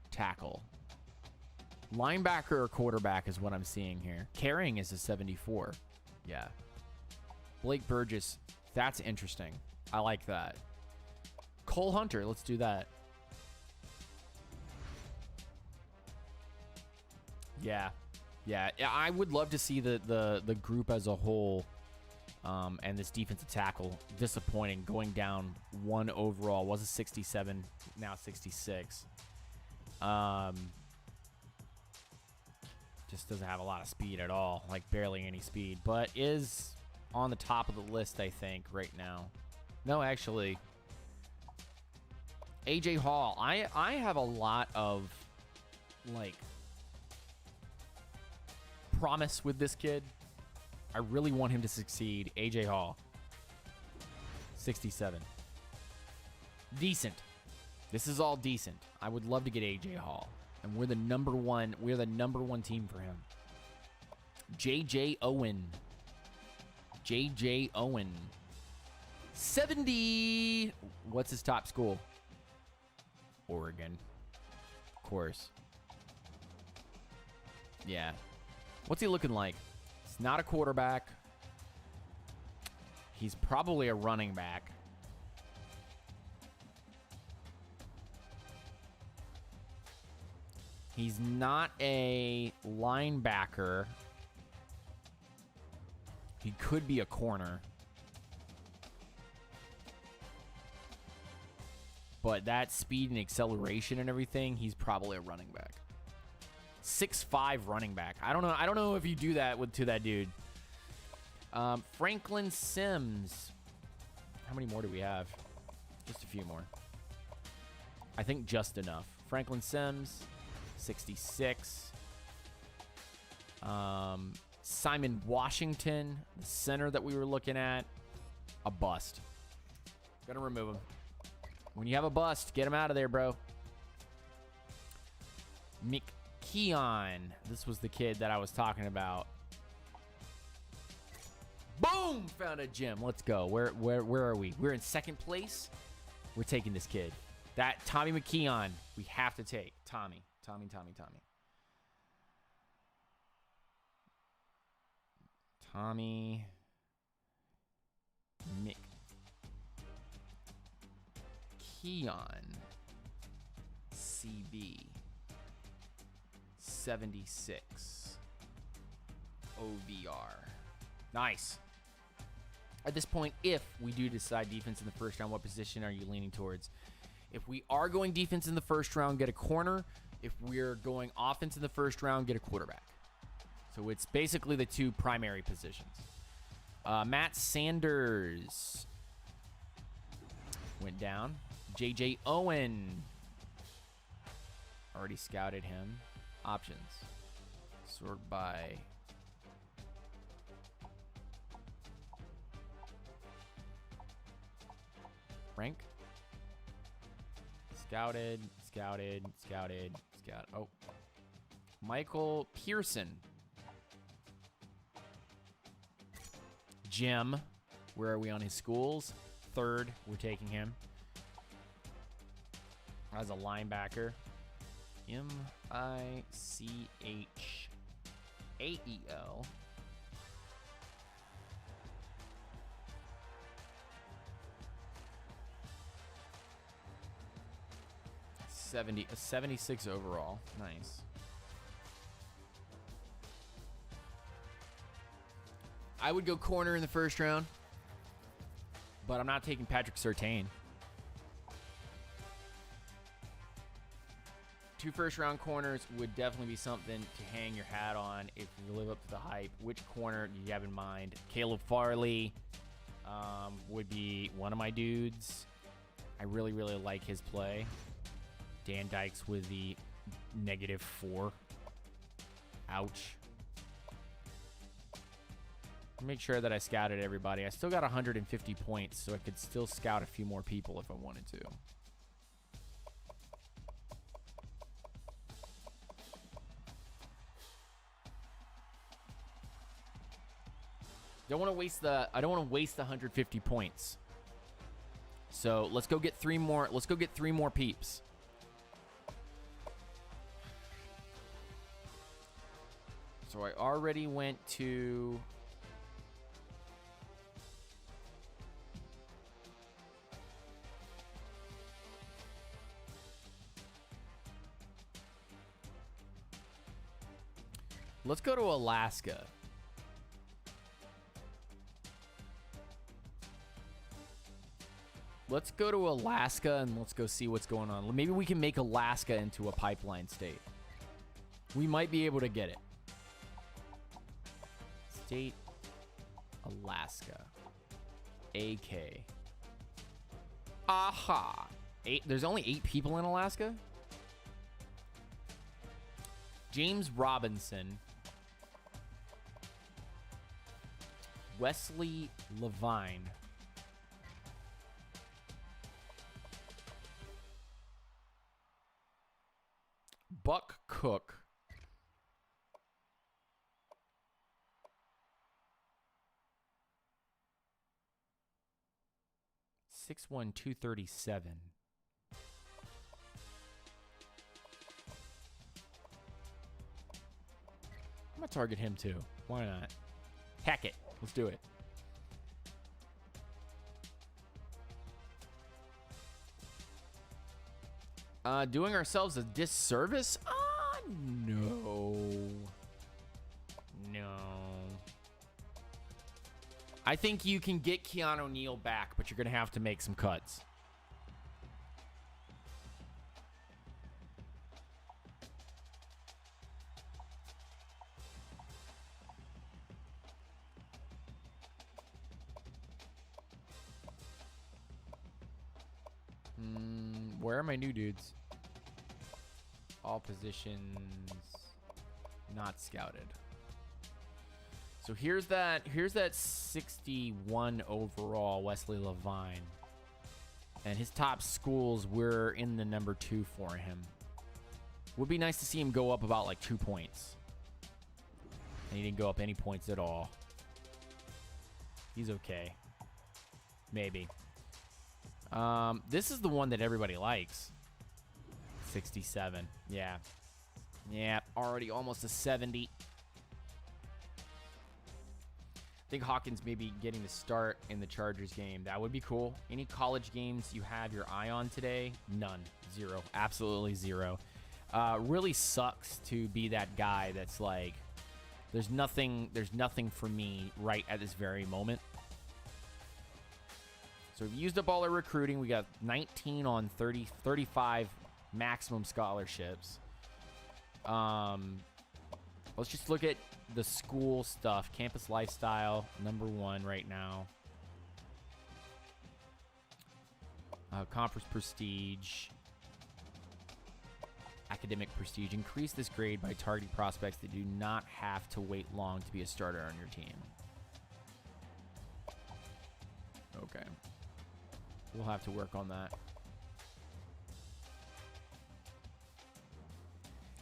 Tackle. Linebacker or quarterback is what I'm seeing here. Carrying is a 74. Yeah. Blake Burgess. That's interesting. I like that. Cole Hunter. Let's do that. Yeah. Yeah. I would love to see the group as a whole and this defensive tackle disappointing, going down 1 overall. Was a 67, now 66. Just doesn't have a lot of speed at all, like barely any speed, but is on the top of the list, I think, right now. No, actually, AJ Hall. I have a lot of, like, promise with this kid. I really want him to succeed. AJ Hall. 67. Decent. This is all decent. I would love to get AJ Hall. And we're the number one team for him. JJ Owen. JJ Owen. 70. What's his top school? Oregon. Of course. Yeah. What's he looking like? He's not a quarterback. He's probably a running back. He's not a linebacker. He could be a corner. But that speed and acceleration and everything, he's probably a running back. 6'5" running back. I don't know if you do that to that dude. Franklin Sims. How many more do we have? Just a few more. I think just enough. Franklin Sims. 66. Simon Washington, the center that we were looking at, a bust. Gonna remove him. When you have a bust, get him out of there, bro. McKeon. This was the kid that I was talking about. Boom! Found a gem. Let's go. Where are we? We're in second place. We're taking this kid. That Tommy McKeon, we have to take. Tommy. Tommy McKeon. CB. 76. OVR. Nice. At this point, if we do decide defense in the first round, what position are you leaning towards? If we are going defense in the first round, get a corner. If we're going offense in the first round, get a quarterback. So it's basically the two primary positions. Matt Sanders went down. JJ Owen. Already scouted him. Options. Sort by rank. Scouted. Oh. Michael Pearson. Jim. Where are we on his schools? Third. We're taking him. As a linebacker. M-I-C-H-A-E-L. A 76 overall. Nice. I would go corner in the first round, but I'm not taking Patrick Surtain. 2 first-round corners would definitely be something to hang your hat on if you live up to the hype. Which corner do you have in mind? Caleb Farley would be one of my dudes. I really like his play. Dan Dykes with the -4. Ouch. Make sure that I scouted everybody. I still got 150 points, so I could still scout a few more people if I wanted to. Don't want to waste the. I don't want to waste the 150 points. So let's go get 3 more. Let's go get 3 more peeps. So I already went to. Let's go to Alaska. Let's go to Alaska and let's go see what's going on. Maybe we can make Alaska into a pipeline state. We might be able to get it. State, Alaska. AK. Aha. 8. There's only 8 people in Alaska? James Robinson. Wesley Levine. Buck Cook. Six 237. I'm gonna target him too. Why not? Heck it. Let's do it. Doing ourselves a disservice? No. No. I think you can get Keanu Neal back, but you're going to have to make some cuts. Where are my new dudes? All positions not scouted. So here's that 61 overall Wesley Levine. And his top schools, we're in the number 2 for him. Would be nice to see him go up about like 2 points. And he didn't go up any points at all. He's okay. Maybe. This is the one that everybody likes. 67. Yeah. Yeah, already almost a 70. I think Hawkins may be getting the start in the Chargers game. That would be cool. Any college games you have your eye on today? None. 0. Absolutely 0. Really sucks to be that guy that's like, there's nothing for me right at this very moment. So we've used up all our recruiting. We got 19 on 35 maximum scholarships. Let's just look at the school stuff. Campus lifestyle, number 1 right now. Conference prestige. Academic prestige. Increase this grade by targeting prospects that do not have to wait long to be a starter on your team. Okay. We'll have to work on that.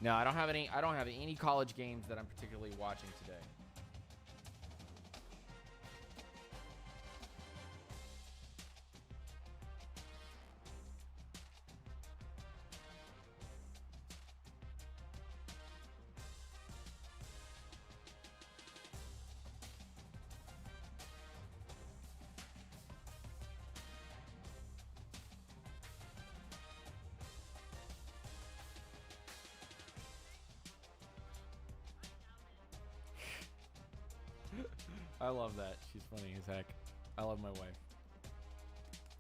No, I don't have any college games that I'm particularly watching today. I love that. She's funny as heck. I love my wife.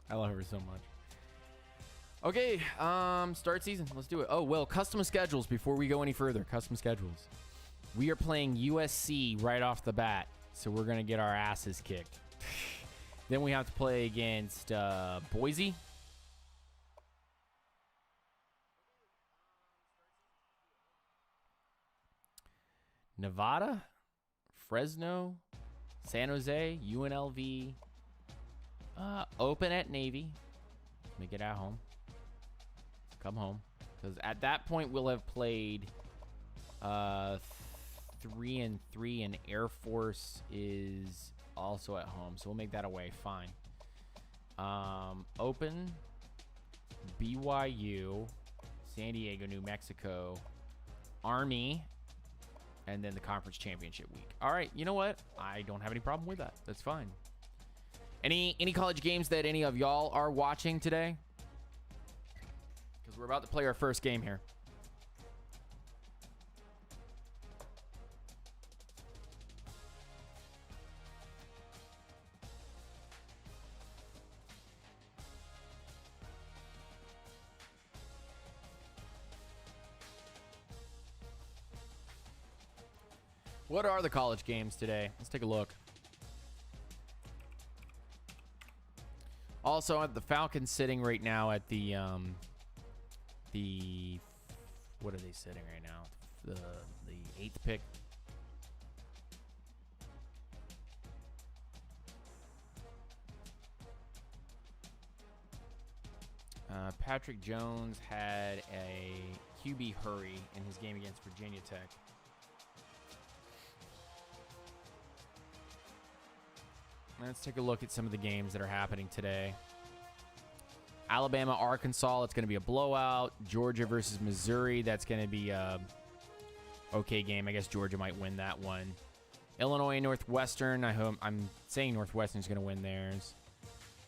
I love her so much. Okay, start season. Let's do it. Oh, well, custom schedules before we go any further. Custom schedules. We are playing USC right off the bat, so we're going to get our asses kicked. Then we have to play against Boise. Nevada, Fresno, San Jose, UNLV, open at Navy. Let me get at home. Come home. Because at that point, we'll have played 3-3, and Air Force is also at home, so we'll make that away. Fine. Open, BYU, San Diego, New Mexico, Army, and then the conference championship week. All right, you know what? I don't have any problem with that. That's fine. Any college games that any of y'all are watching today? Because we're about to play our first game here. What are the college games today? Let's take a look. Also, the Falcons sitting right now at the what are they sitting right now? The 8th pick. Patrick Jones had a QB hurry in his game against Virginia Tech. Let's take a look at some of the games that are happening today. Alabama, Arkansas, it's going to be a blowout. Georgia versus Missouri, that's going to be a okay game. I guess Georgia might win that one. Illinois, Northwestern, I'm saying Northwestern's going to win theirs.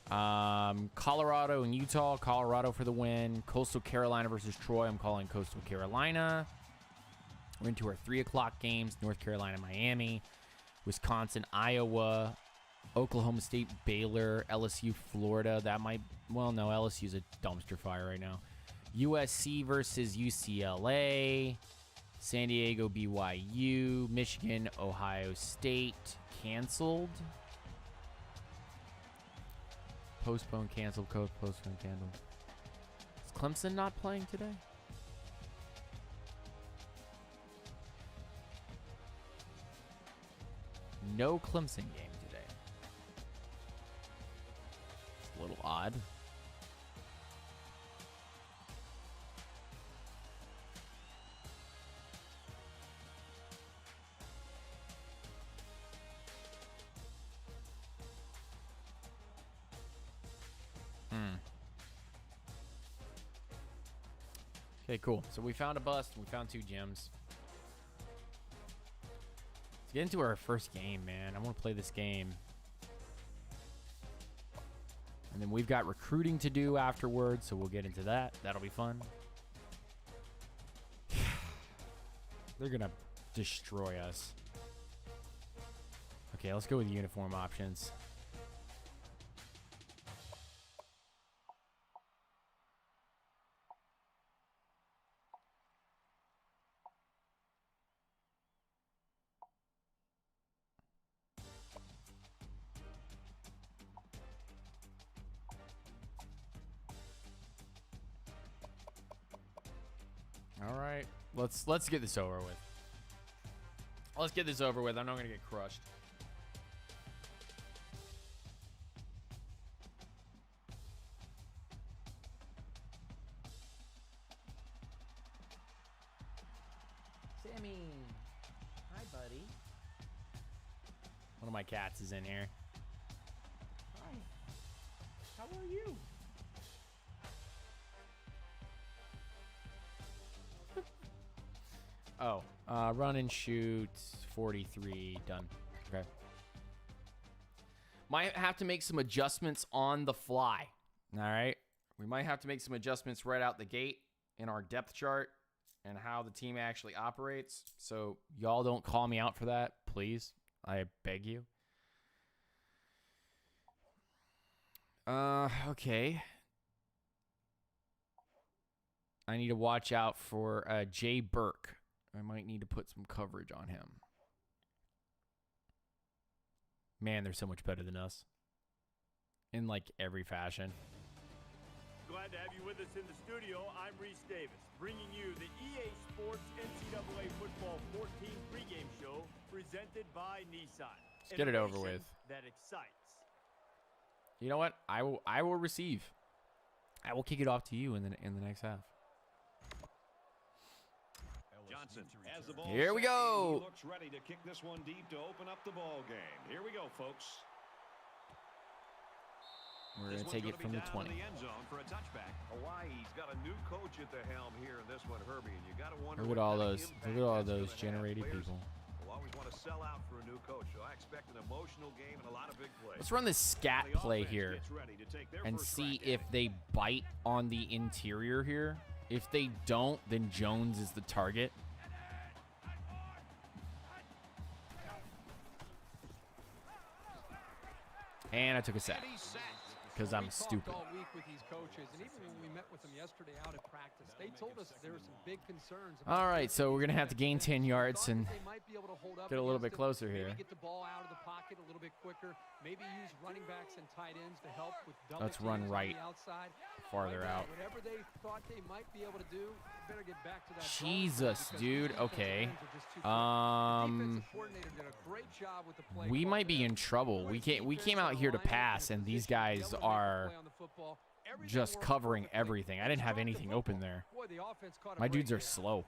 Colorado and Utah, Colorado for the win. Coastal Carolina versus Troy, I'm calling Coastal Carolina. We're into our 3 o'clock games. North Carolina, Miami. Wisconsin, Iowa. Oklahoma State, Baylor, LSU, Florida. That might, well, no, LSU's a dumpster fire right now. USC versus UCLA. San Diego, BYU. Michigan, Ohio State. Canceled. Postponed, canceled, postponed, canceled. Is Clemson not playing today? No Clemson game. A little odd. Okay, cool. So we found a bust. We found 2 gems. Let's get into our first game, man. I want to play this game. And then we've got recruiting to do afterwards, so we'll get into that. That'll be fun. They're going to destroy us. Okay, let's go with uniform options. All right, let's get this over with. Let's get this over with. I'm not gonna get crushed. Sammy, hi, buddy. One of my cats is in here. Hi. How are you? Oh, run and shoot, 43, done. Okay. Might have to make some adjustments on the fly. All right. We might have to make some adjustments right out the gate in our depth chart and how the team actually operates. So y'all don't call me out for that, please. I beg you. Okay. I need to watch out for Jay Burke. I might need to put some coverage on him. Man, they're so much better than us. In like every fashion. Glad to have you with us in the studio. I'm Reese Davis, bringing you the EA Sports NCAA Football 14 pregame show presented by Nissan. Let's get it over with. That excites. You know what? I will receive. I will kick it off to you in the next half. Johnson as the ball. Here we go. He looks ready to kick this one deep to open up the ball game. Here we go, folks. We're going to take it from the 20. In the end zone for a touchback. Hawaii's got a new coach at the helm here in this one, Herbie, and you got to wonder. Look at all those generated people. Will always want to sell out for a new coach, so I expect an emotional game and a lot of big plays. Let's run this scat play here and see if they bite on the interior here. If they don't, then Jones is the target. And I took a sack because I'm stupid. All week with these coaches, and even when we met with them yesterday out at practice, they told us there were some big concerns. All right, so we're gonna have to gain 10 yards and get a little bit closer here. Maybe get the ball out of the pocket a little bit quicker. Maybe use running backs and tight ends to help with double Let's run teams right, on the outside. farther out. Whatever they thought they might be able to do, better get back to that. Jesus, dude. Okay. We might be in trouble. We came out here to pass, and these guys are just covering everything. I didn't have anything open there. My dudes are slow.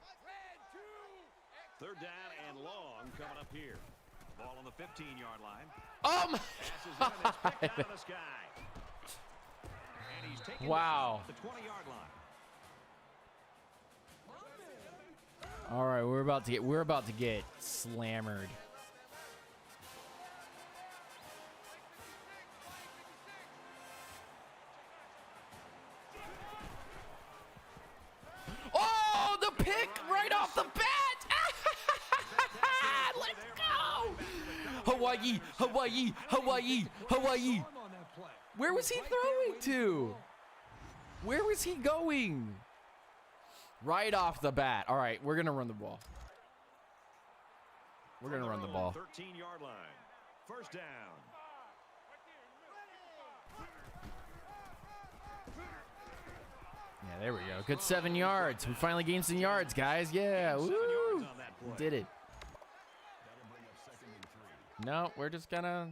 Third down and long coming up here. Ball on the 15-yard line. Oh my God. Wow. The 20-yard line. All right, we're about to get slammered. Oh, the pick right off the bat! Let's go! Hawaii, Hawaii, Hawaii, Hawaii. Where was he throwing to? Where was he going? Right off the bat. All right, we're going to run the ball. We're going to run the ball. 13-yard line. First down. Yeah, there we go. Good 7 yards. We finally gained some yards, guys. Yeah, woo! We did it. No, we're just gonna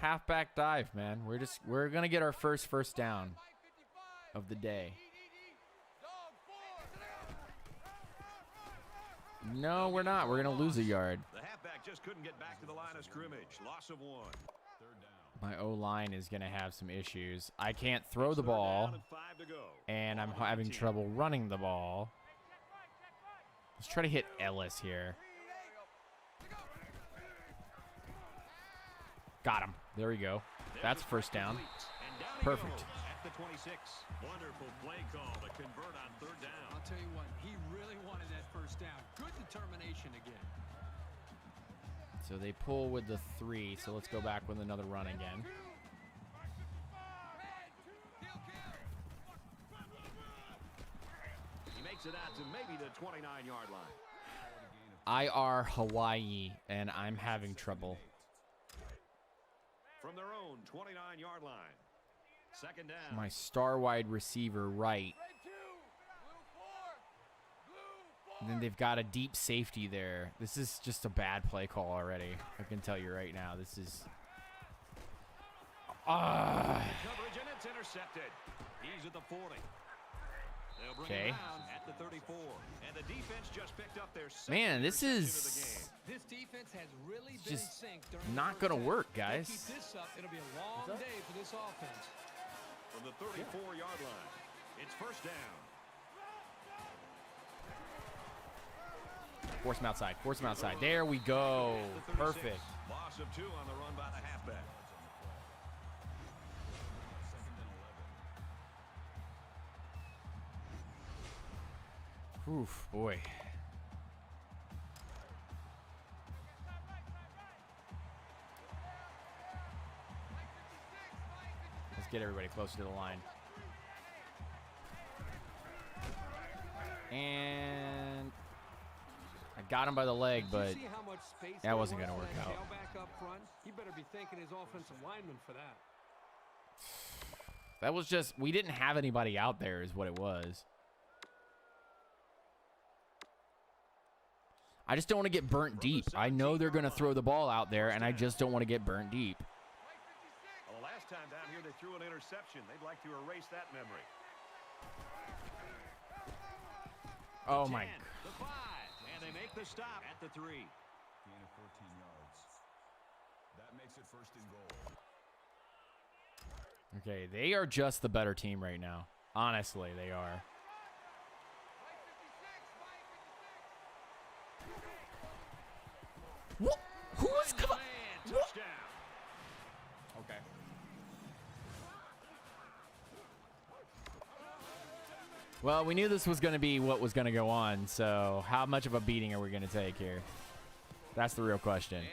halfback dive, man. We're gonna get our first down of the day. No, we're not. We're gonna lose a yard. The halfback just couldn't get back to the line of scrimmage. Loss of 1. My O-line is gonna have some issues. I can't throw the ball, and I'm having trouble running the ball. Let's try to hit Ellis here. Got him. There we go. That's first down. Perfect. At the 26. Wonderful play call to convert on third down. I'll tell you what, he really wanted that first down. Good determination again. So they pull with the 3, so let's go back with another run again. He makes it out to maybe the 29-yard line. IR Hawaii, and I'm having trouble. From their own 29-yard line. Second down. My star wide receiver right. And then they've got a deep safety there. This is just a bad play call already. I can tell you right now. This is... Coverage, and it's intercepted. He's at the 40. They'll bring him down at the 34. And the defense just picked up their second Man, this is... This defense has really been just synced during not going to work, guys. Keep this up, it'll be a long day for this offense. From the 34-yard line, it's first down. Force him outside. Force him outside. There we go. Perfect. Loss of 2 on the run by the halfback. Oof, boy. Let's get everybody closer to the line. And I got him by the leg, but that wasn't going to work out. He better be thanking his offensive lineman for that. That was just, we didn't have anybody out there is what it was. I just don't want to get burnt deep. I know they're going to throw the ball out there, and I just don't want to get burnt deep. Well, the last time down here they threw an interception. They'd like to erase that memory. Oh, my. they make the stop at the 3. Gain of 14 yards. That makes it first and goal. Okay, they are just the better team right now. Honestly, they are. What? Who is coming? Touchdown. Okay. Well, we knew this was going to be what was going to go on, so how much of a beating are we going to take here? That's the real question.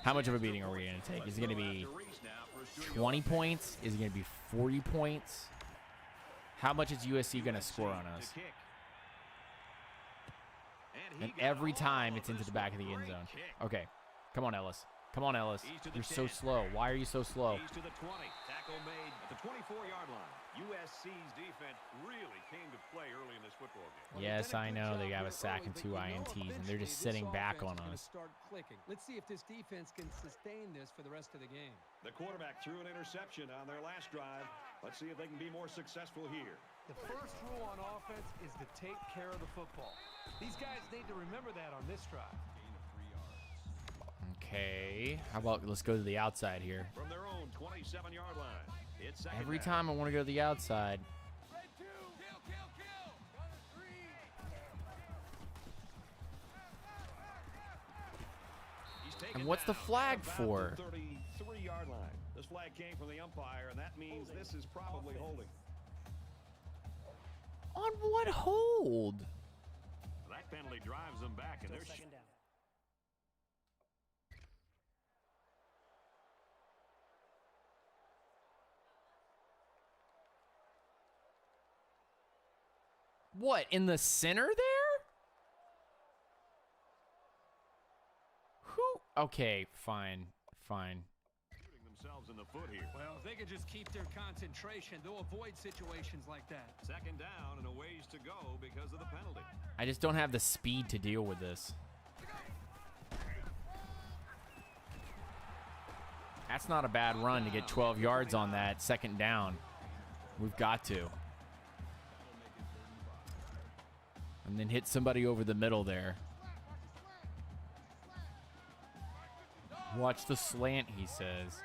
How much of a beating are we going to take? Is it going to be 20 points? Is it going to be 40 points? How much is USC going to score on us? And every time it's into the back of the end zone. Okay. Come on, Ellis. Come on, Ellis. You're so slow. Why are you so slow? He's to the 20. Tackle made at the 24-yard line. USC's defense really came to play early in this football game. Yes, I know. They have a sack and 2 INTs, and they're just sitting back on us. Let's see if this defense can sustain this for the rest of the game. The quarterback threw an interception on their last drive. Let's see if they can be more successful here. The first rule on offense is to take care of the football. These guys need to remember that on this drive. Gain of 3 yards. Okay. How about let's go to the outside here. From their own 27-yard line. It's second Every down. time I want to go to the outside. He's taken And what's the down flag about for? the 33-yard line. This flag came from the umpire, and that means this is probably holding. On what hold? That penalty drives them back, and they're Second down. What, in the center there? Who? Okay, fine. Fine. shooting themselves in the foot here. Well, if they could just keep their concentration, they'll avoid situations like that. Second down and a ways to go because of the penalty. I just don't have the speed to deal with this. That's not a bad run to get 12 yards on that second down. We've got to. And then hit somebody over the middle there. Watch the slant, he says.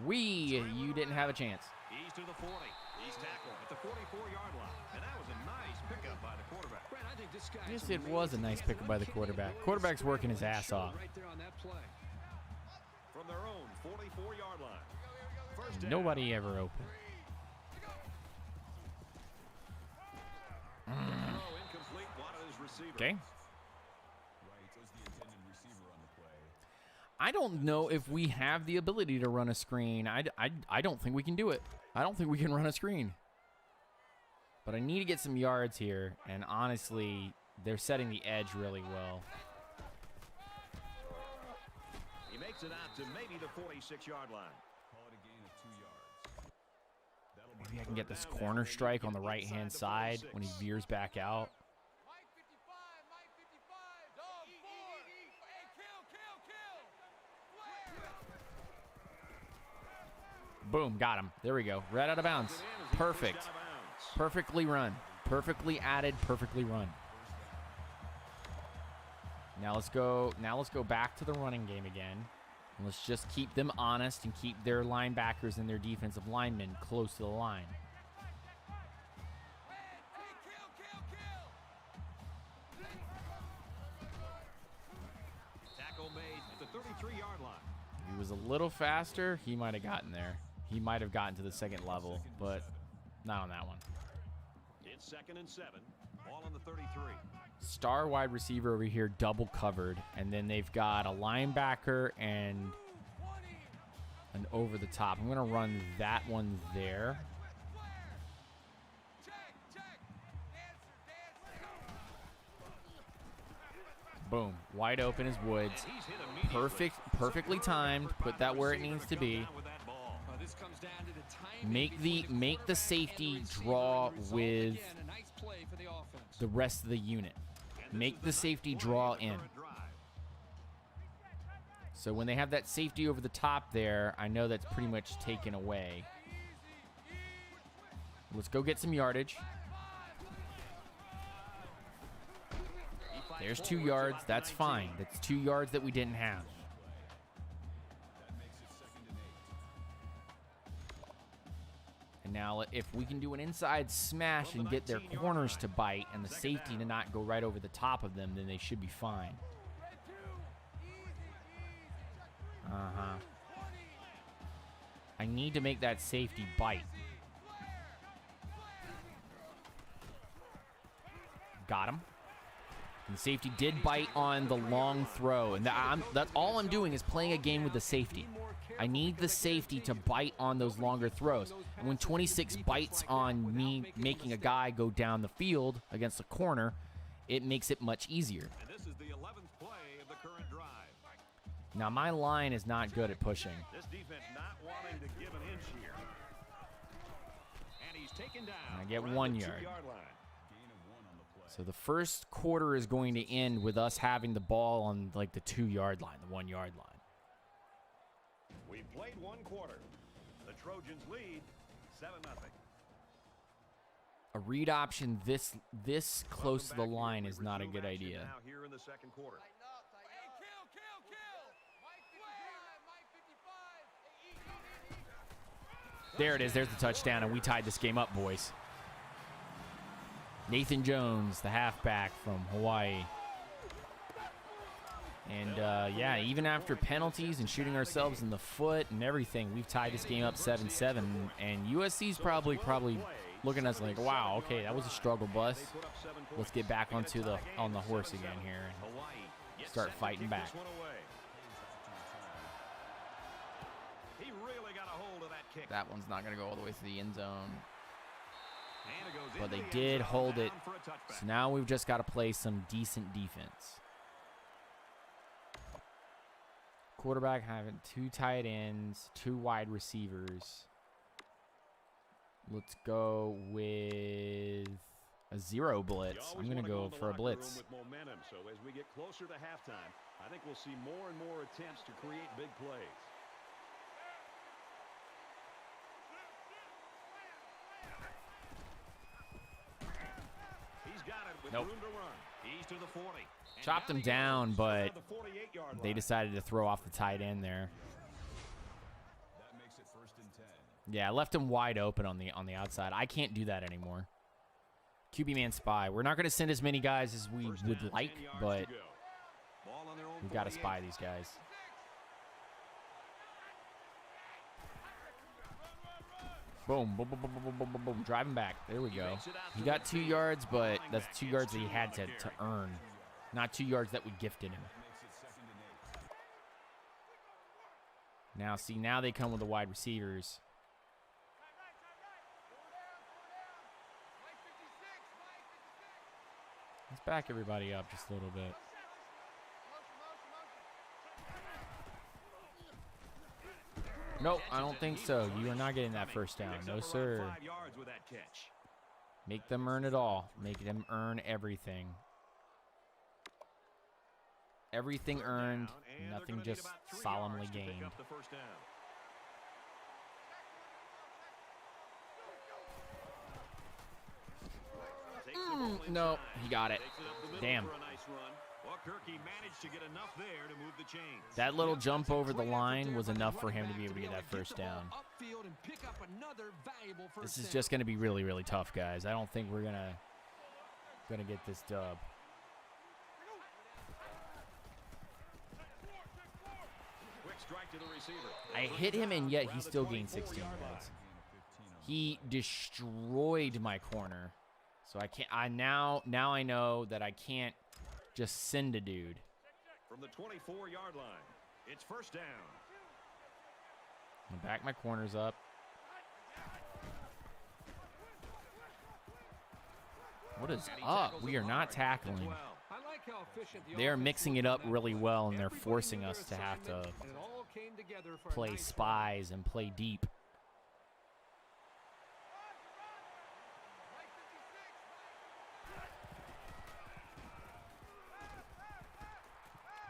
You didn't have a chance. He's to the 40. He's tackled at the 44-yard line. And that was a nice pickup by the quarterback. Brent, I think this guy Yes, it was a nice pickup by the quarterback. Quarterback's working his ass off. Right there on that play. From their own 44-yard line. First down. Nobody ever open. Throw incomplete. Wanted his receiver. Okay. Right, was the intended receiver on the play. I don't know if we have the ability to run a screen. I don't think we can do it. I don't think we can run a screen. But I need to get some yards here. And honestly, they're setting the edge really well. He makes it out to maybe the 46-yard line. Call it a gain of 2 yards. That'll be Maybe I can get this corner strike on the right-hand side when he veers back out. Boom, got him. There we go. Right out of bounds. Perfect. Perfectly run. Perfectly added, perfectly run. Now let's go back to the running game again. And let's just keep them honest and keep their linebackers and their defensive linemen close to the line. Tackle made at the 33-yard line. If he was a little faster, he might have gotten there. He might have gotten to the second level, but not on that one. It's 2nd and 7. Ball on the 33. Star wide receiver over here, double covered, and then they've got a linebacker and an over the top. I'm going to run that one there. Boom. Wide open as Woods. And he's hit immediately. Perfectly timed. Put that where it needs to be. With that ball. This comes down to the timing. Make the safety draw with Again, a nice play for the offense. the rest of the unit. And this Make is the ninth safety play draw of the in. current drive. So when they have that safety over the top there, I know that's pretty much taken away. Let's go get some yardage. There's 2 yards. That's fine. That's 2 yards that we didn't have. And now if we can do an inside smash and get their corners to bite and the safety to not go right over the top of them, then they should be fine. I need to make that safety bite. Got him. And the safety did bite on the long throw. And that's all I'm doing is playing a game with the safety. I need the safety to bite on those longer throws. And when 26 bites on me making a guy go down the field against a corner, it makes it much easier. And this is the 11th play of the current drive. Now, my line is not good at pushing. This defense not wanting to give an inch here. And he's taken down. I get around 1 the yard. 2-yard line. So the first quarter is going to end with us having the ball on like the 2-yard line, the 1-yard line. We've played 1 quarter. The Trojans lead 7-0. A read option this close to the line is not a good idea. Now here in the second quarter. There it is. There's the touchdown, and we tied this game up, boys. Nathan Jones, the halfback from Hawaii. And, yeah, even after penalties and shooting ourselves in the foot and everything, we've tied this game up 7-7. And USC's probably looking at us like, wow, okay, that was a struggle bus. Let's get back on the horse again here and start fighting back. He really got a hold of that kick. That one's not going to go all the way to the end zone. And it goes But into they the end did zone, hold it. down for a touchback. So now we've just got to play some decent defense. Quarterback having 2 tight ends, 2 wide receivers. Let's go with a 0 blitz. I'm going to go for a blitz. With momentum, so as we get closer to halftime, I think we'll see more and more attempts to create big plays. He's got it with Nope. room to run. He's to the 40. And Chopped down him he goes down, but to the 48-yard they line. decided to throw off the tight end there. That makes it 1st and 10. Yeah, I left him wide open on the outside. I can't do that anymore. QB man spy. We're not going to send as many guys as we First would down, like, 10 yards but to go. Ball on their own we've got to 48. spy these guys. Boom, boom, boom, boom, boom, boom, boom, boom. Drive him back. There we go. He got 2 yards, but that's 2 yards that he had to earn, not 2 yards that we gifted him. Now, see, now they come with the wide receivers. Let's back everybody up just a little bit. Nope, I don't think so. You are not getting that first down. No, sir. 5 yards with that catch. Make them earn it all. Make them earn everything. Everything earned, And they're nothing gonna need just about 3 solemnly yards to pick gained. up the first down. Takes the ball No, inside. he got it. Takes it up the middle Damn. for a nice run. Well, Kirky managed to get enough there to move the chains. That little jump over the Great effort line there was by the enough for running him to back be able to get that the first ball down. upfield and pick up another valuable first This is down. just going to be really, really tough, guys. I don't think we're gonna get this dub. Quick strike to the receiver. I hit him, and yet he still gained 16 yards. He destroyed my corner, so I can't. Now I know that I can't just send a dude. From the 24-yard line, it's first down. And back my corners up. What is And he up? tackles We it are not hard at the tackling. 12. I like how efficient the They are offense mixing was it on up that really play. well, and they're Everybody forcing knew us their to have to assignment, and it all came together for a play nice spies and play deep.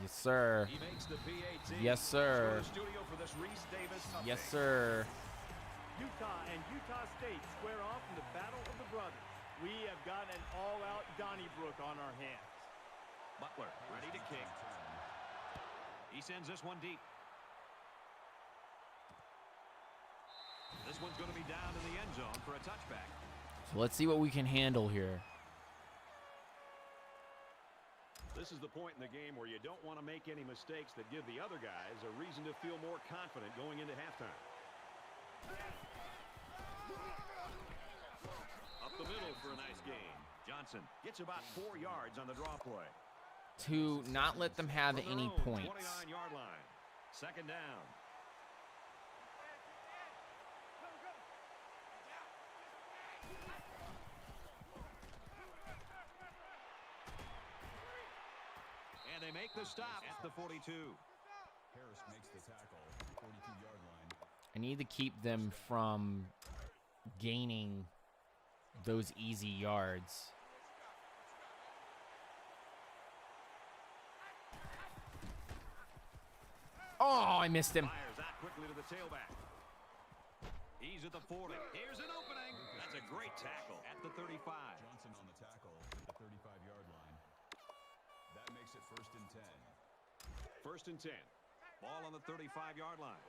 Yes, sir. He makes the PAT. Yes, sir. Let's go to the studio for this Reese Davis update. Yes, sir. Utah and Utah State square off in the Battle of the Brothers. We have got an all-out Donnybrook on our hands. Butler ready to kick. He sends this one deep. This one's going to be down in the end zone for a touchback. So let's see what we can handle here. This is the point in the game where you don't want to make any mistakes that give the other guys a reason to feel more confident going into halftime. Up the middle for a nice gain. Johnson gets about 4 yards on the draw play. To not let them have From their any own points. 29-yard line. Second down. And they make the stop at the 42. Harris makes the tackle, 42-yard line. I need to keep them from gaining those easy yards. Oh, I missed him. Fires out quickly to the tailback. He's at the 40. Here's an opening. That's a great tackle at the 35. Johnson on the tackle at the 35-yard line. That makes it 1st and 10. 1st and 10. Ball on the 35-yard line.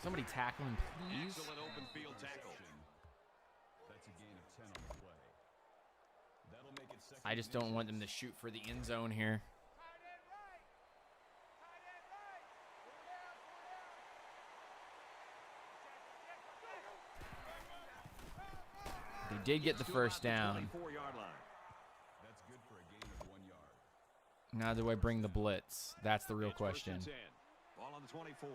Somebody tackle him, please. Excellent open field tackle. That's a gain of 10 on the play. That'll make it 2nd I just don't want them to shoot for the end zone here. They did get the first down. 24-yard line. That's good for a gain of 1 yard. Now do I bring the blitz? That's the real It's 1st and question. 10. Ball on the 24.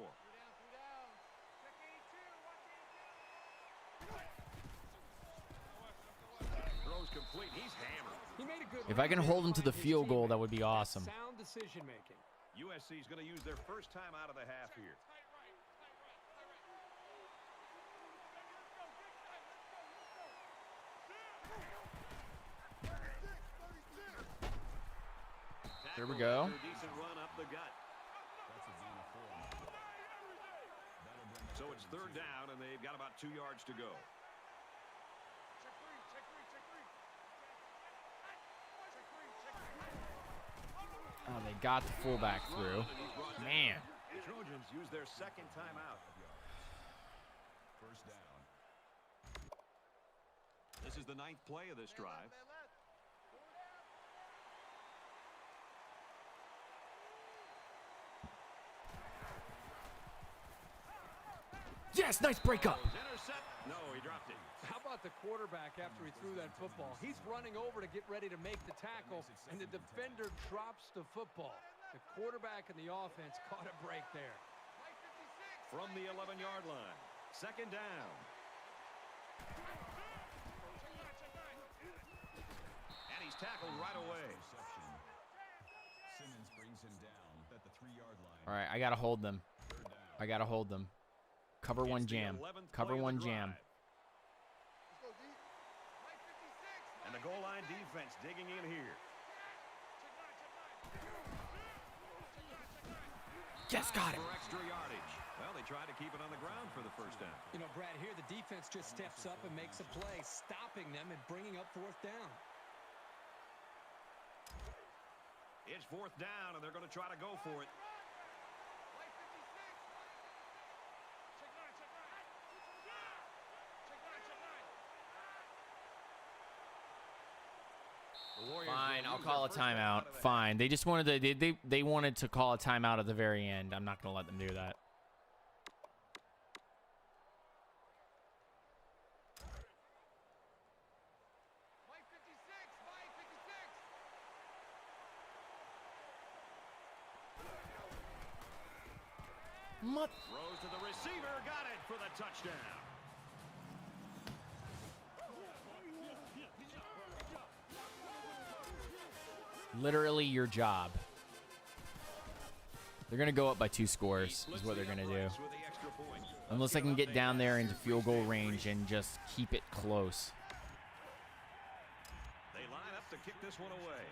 Throws complete. He's hammered. He made a good If I can read hold him to the his field goal, teammate. that would be awesome. Sound decision making. USC is going to use their first time out of the half here. There we go. After a decent run up the gut. That's a gain of 4 on the play. That'll bring up So it's 3rd down, and they've got about 2 yards to go. Oh, they got the fullback through. Man. The Trojans use their 2nd timeout. 1st down. This is the 9th play of this drive. Yes, nice breakup. Intercept. No, he dropped it. How about the quarterback after he threw that football? He's running over to get ready to make the tackle, and the defender drops the football. The quarterback and the offense caught a break there. From the 11-yard line. 2nd down. And he's tackled right away. Reception. Simmons brings him down at the 3-yard line. All right, I got to hold them. 3rd down. I got to hold them. Cover It's one the jam. 11th Cover play of one the jam. drive. And the goal line defense digging in here. Yes, got it. For extra yardage. Well, they tried to keep it on the ground for the 1st down. You know, Brad, here the defense just steps up and makes a play, stopping them and bringing up 4th down. It's 4th down, and they're going to try to go for it. The Warriors Fine, will I'll use call a their first time timeout. out of the Fine. They just wanted to they wanted to call a timeout at the very end. I'm not going to let them do that. Mut- Throws to the receiver, got it for the touchdown. Literally your job. They're going to go up by 2 scores is what they're going to do. With the extra point. Unless I can get down there into field goal range and just keep it close. They line up to kick this one away.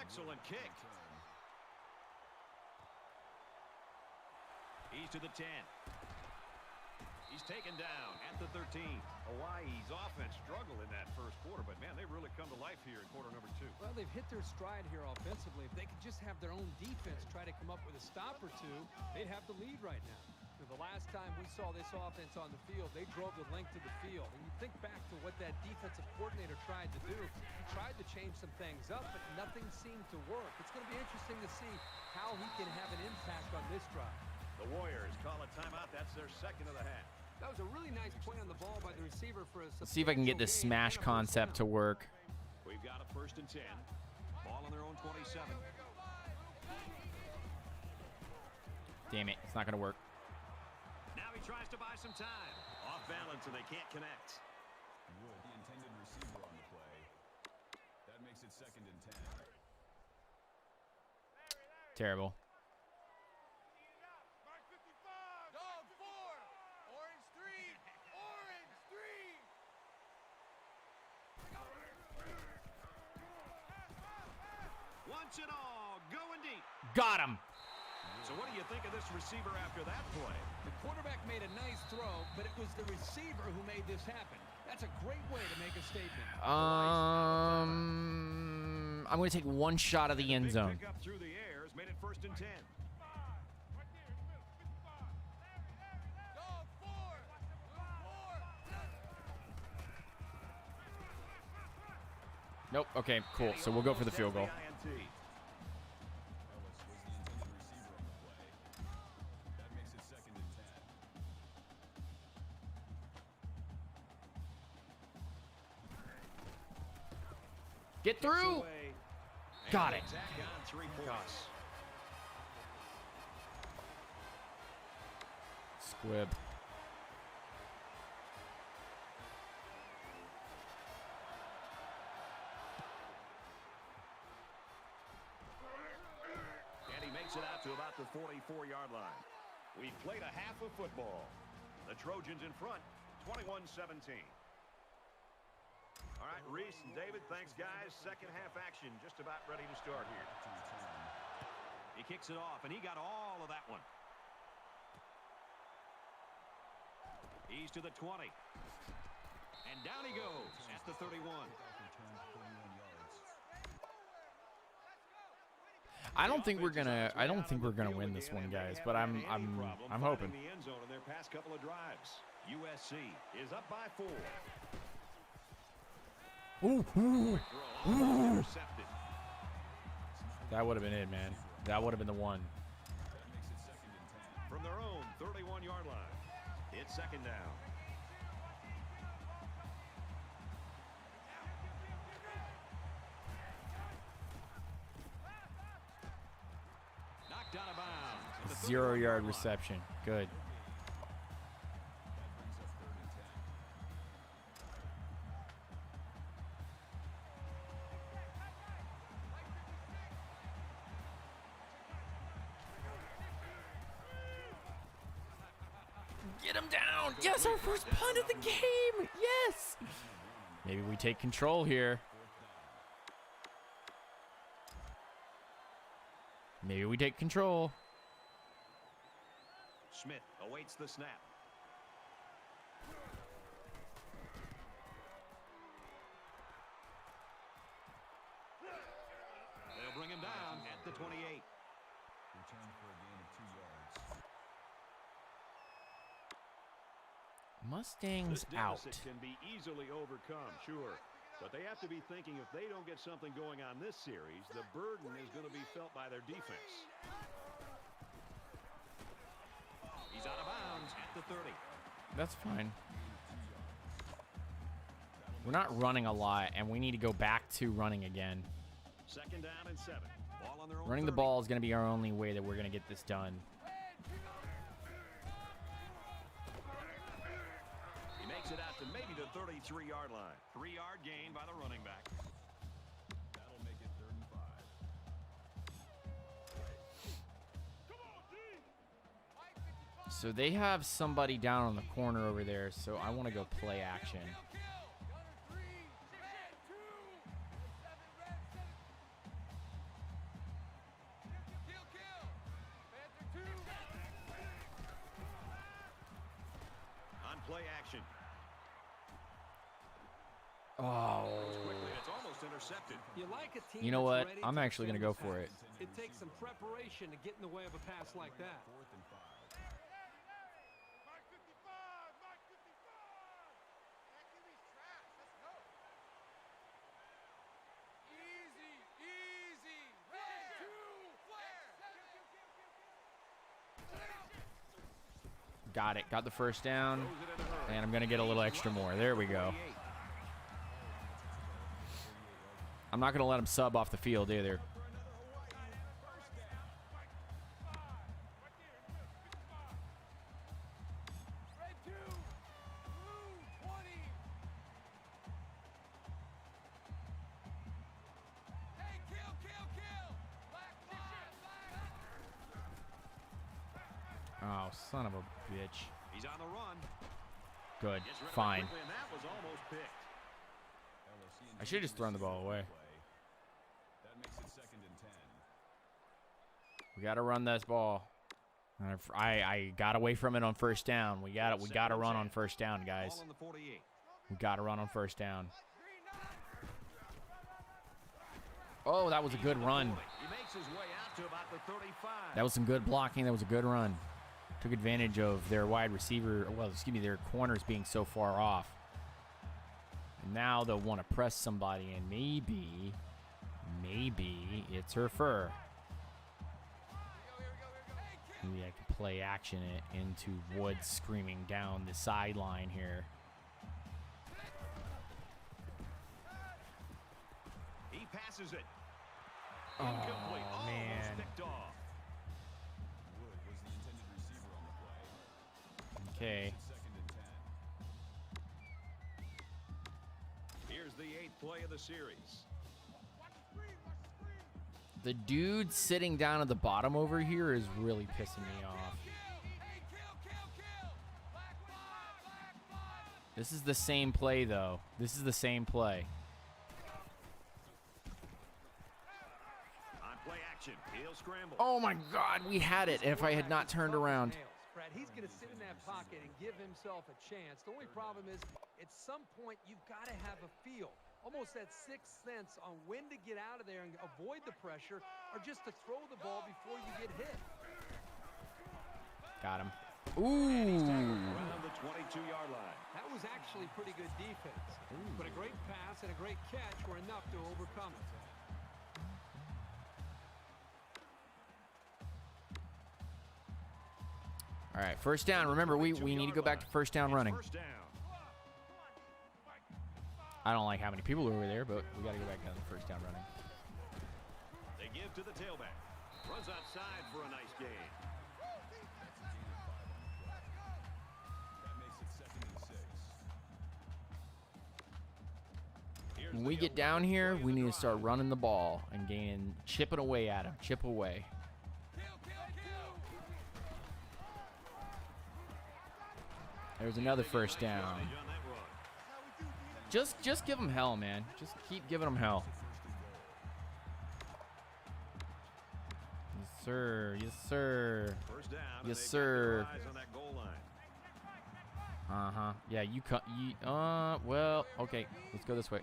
Excellent kick. He's to the 10. He's taken down at the 13. Hawaii's offense struggled in that first quarter, but man, they've really come to life here in quarter number 2. Well, they've hit their stride here offensively. If they could just have their own defense try to come up with a stop or two, they'd have the lead right now. The last time we saw this offense on the field, they drove the length of the field. And you think back to what that defensive coordinator tried to do. He tried to change some things up, but nothing seemed to work. It's going to be interesting to see how he can have an impact on this drive. The Warriors call a timeout. That's their second of the half. That was a really nice play on the ball by the receiver for a Let's see if I can get this smash concept to work. We've got a 1st and 10. Ball on their own 27. Damn it, it's not going to work. Now he tries to buy some time. Off balance and they can't connect. Wood, the intended receiver on the play. That makes it 2nd and 10. Terrible. Wants it all. Going deep. Got him. So what do you think of this receiver after that play? The quarterback made a nice throw, but it was the receiver who made this happen. That's a great way to make a statement. I'm going to take one shot of the end zone. Pick up through the air has made it 1st and 10. Nope. Okay, cool. So we'll go for the field goal. Ellis was the intended receiver on the play. That makes it 2nd and 10. Get through. Got it. Attack on 3 points. Squib. And he makes it out to about the 44-yard line. We've played a half of football. The Trojans in front, 21-17. All right, Reese and David, thanks, guys. Second half action just about ready to start here. He kicks it off, and he got all of that one. He's to the 20. And down he goes at the 31. I don't think we're gonna win this one, guys. But I'm hoping. In the end zone in their past couple of drives. USC is up by 4. Ooh, ooh, ooh. Intercepted. That would have been it, man. That would have been the one. From their own 31-yard line. It's 2nd down. Knocked out of bounds. 0-yard reception. Good. Get him down. Yes, our first punt of the game. Yes. Maybe we take control here. Maybe we take control. Smith awaits the snap. They'll bring him down at the 28. Return for a gain of 2 yards. Mustangs This out. deficit can be easily overcome, sure. But they have to be thinking if they don't get something going on this series, the burden is going to be felt by their defense. He's out of bounds at the 30. That's fine. We're not running a lot, and we need to go back to running again. 2nd down and 7. Ball on their own Running the 30. ball is going to be our only way that we're going to get this done. He makes it out to maybe the 33-yard line. 3-yard gain by the running back. That'll make it 3rd and 5. So they have somebody down on the corner over there, so I want to go play action. On play action. Oh. Quickly, it's almost intercepted. You like a team You know that's what? ready I'm to actually going to defend go for the it. pass. It takes some preparation to get in the way of a pass like that. 4th and 5. Got it. Got the first down. And I'm going to get a little extra more. There we go. I'm not going to let him sub off the field either. Oh, son of a bitch. He's on the run. Good. Gets rid of it Fine. quickly, and that was almost picked. I should have just thrown the ball away. That makes it 2nd and 10. We got to run this ball. I got away from it on first down. We got to run on first down, guys. Ball on the 48. We got to run on first down. Oh, that was a good run. He makes his way out to about the 35. That was some good blocking. That was a good run. Took advantage of their wide receiver, well, excuse me, their corners being so far off. And now they'll want to press somebody, and maybe it's her fur. Maybe I can play action it into Woods screaming down the sideline here. He passes it. Oh, Incomplete. Almost man. picked off. Wood was the intended receiver on the play. Okay. It's 2nd and 10. Here's the 8th play of the series. The dude sitting down at the bottom over here is really pissing me off. This is the same play, though. This is the same play. On play action. He'll scramble. Oh, my God. We had it if I had not turned around. Brad, he's going to sit in that pocket and give himself a chance. The only problem is, at some point, you've got to have a feel. Almost that sixth sense on when to get out of there and avoid the pressure or just to throw the ball before you get hit. Got him. Ooh. Around the 22-yard line. That was actually pretty good defense. But a great pass and a great catch were enough to overcome it. All right, first down. Remember, we need to go back to first down running. First down. I don't like how many people are over there, but we got to go back down to first down running. They give to the tailback. Runs outside for a nice gain. That makes it 2nd and 6. Here's When the we get 11th down here, play of we the need to start drive. running the ball and chipping away at him. Chip away. There's another first down. On that run. Just give them hell, man. Just keep giving them hell. Yes, sir. Yes, sir. First down. and Yes, they've got sir. their eyes on that goal line. Uh-huh. Yeah, you cut. Well, okay. Let's go this way.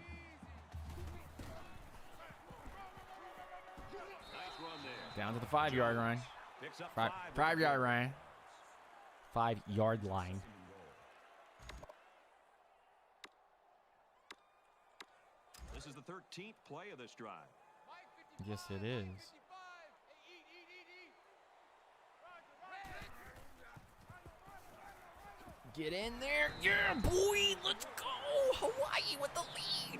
Nice run there. Down to the 5-yard line. Picks up 5 5 yard line. 5-yard line. This is the 13th play of this drive. Yes, it is. Get in there. Yeah, boy. Let's go. Hawaii with the lead.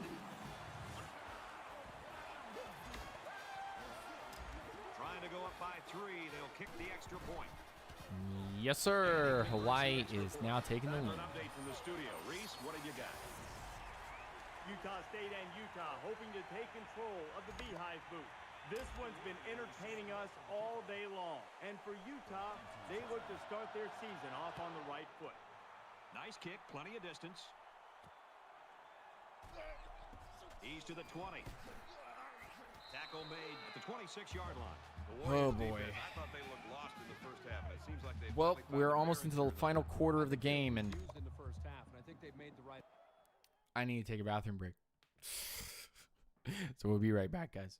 Trying to go up by 3. They'll kick the extra point. Yes, sir. Hawaii is now taking the Time for lead. an update from the studio. Reese, what have you got? Utah State and Utah hoping to take control of the Beehive booth. This one's been entertaining us all day long. And for Utah, they look to start their season off on the right foot. Nice kick, plenty of distance. He's to the 20. Tackle made at the 26-yard line. Oh, boy. I thought they looked lost in the first half. It seems like they Well, we're almost into the final quarter of the game, and Used in the first half, and I think they've made the right. I need to take a bathroom break. So we'll be right back, guys.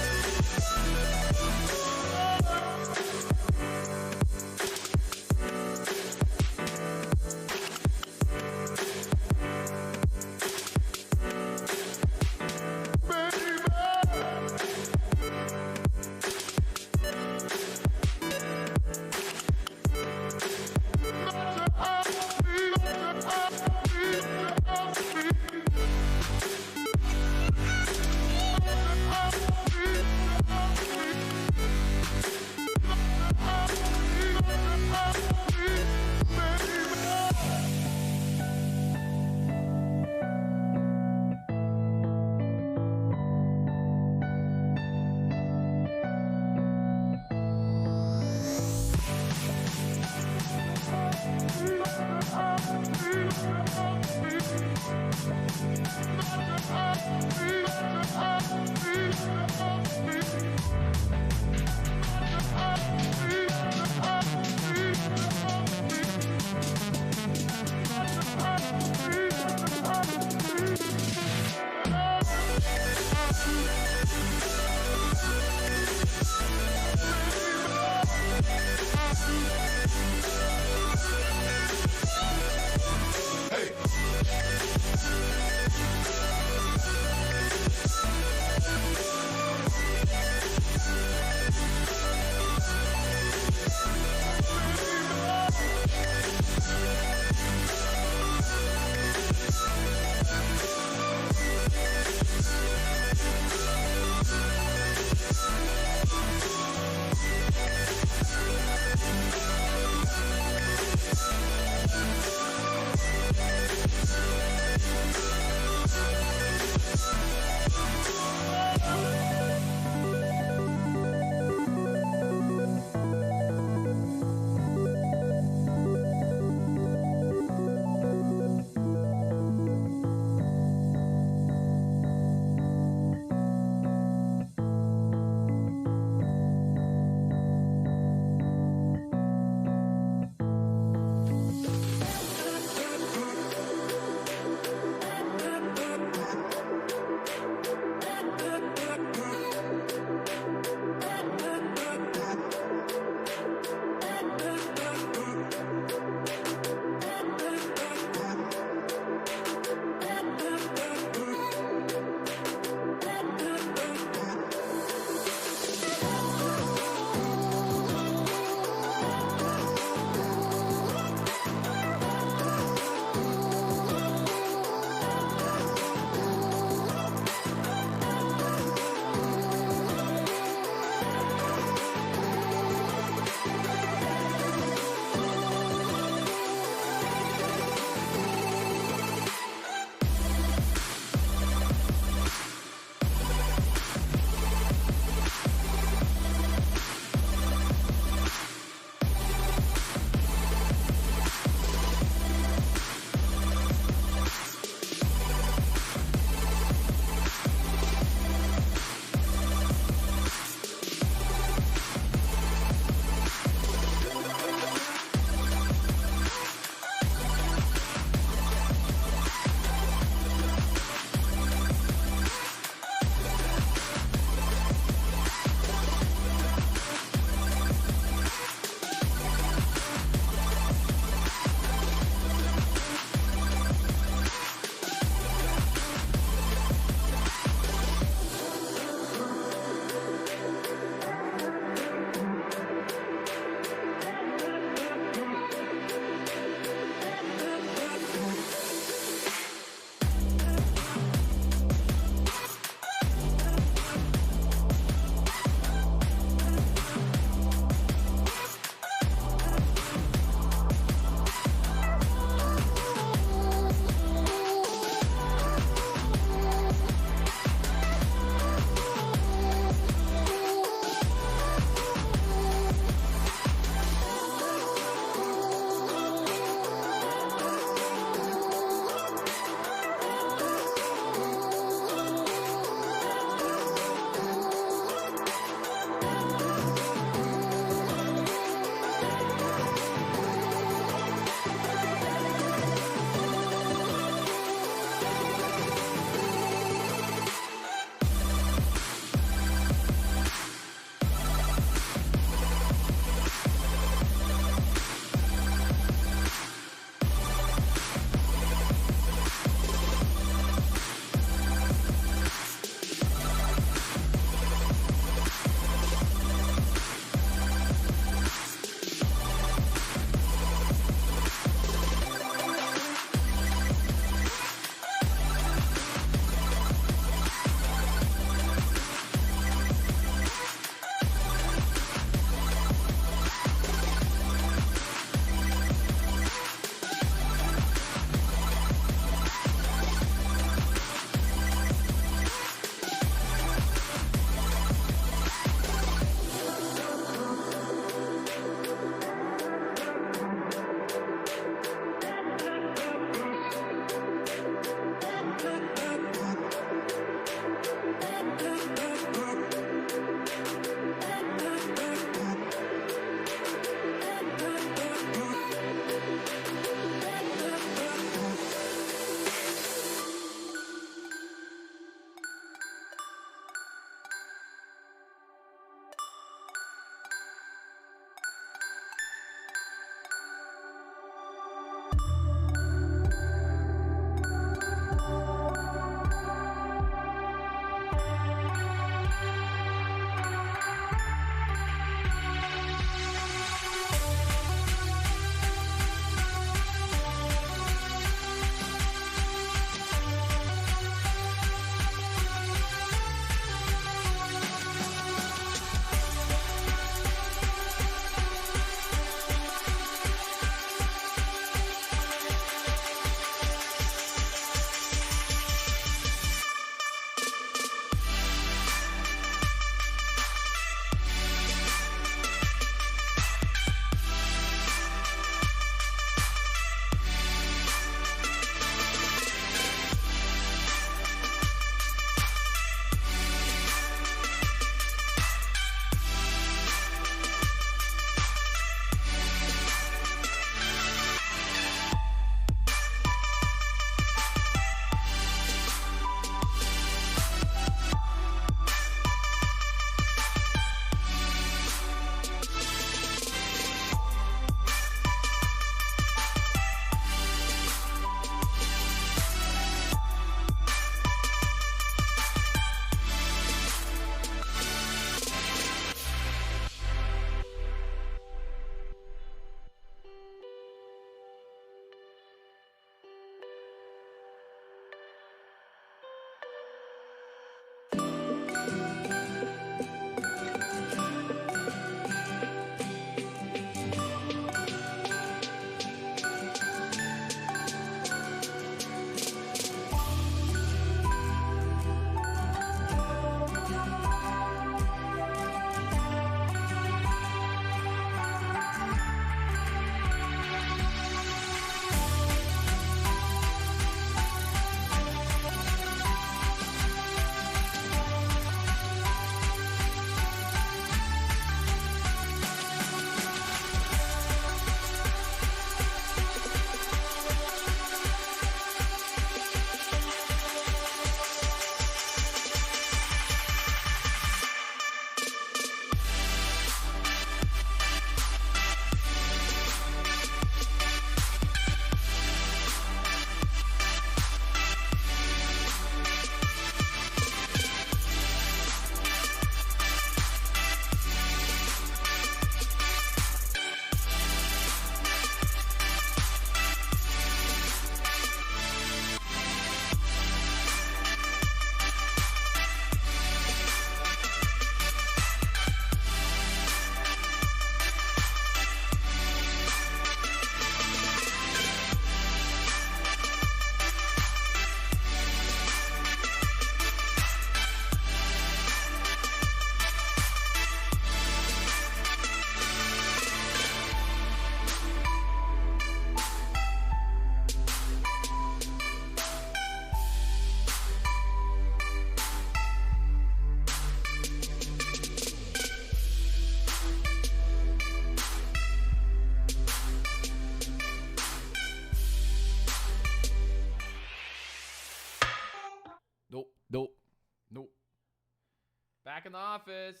Back in the office.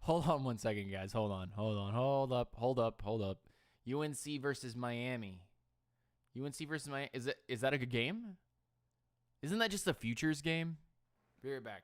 Hold on 1 second, guys. Hold up. UNC versus Miami. UNC versus Miami. Is that a good game? Isn't that just a futures game? Be right back.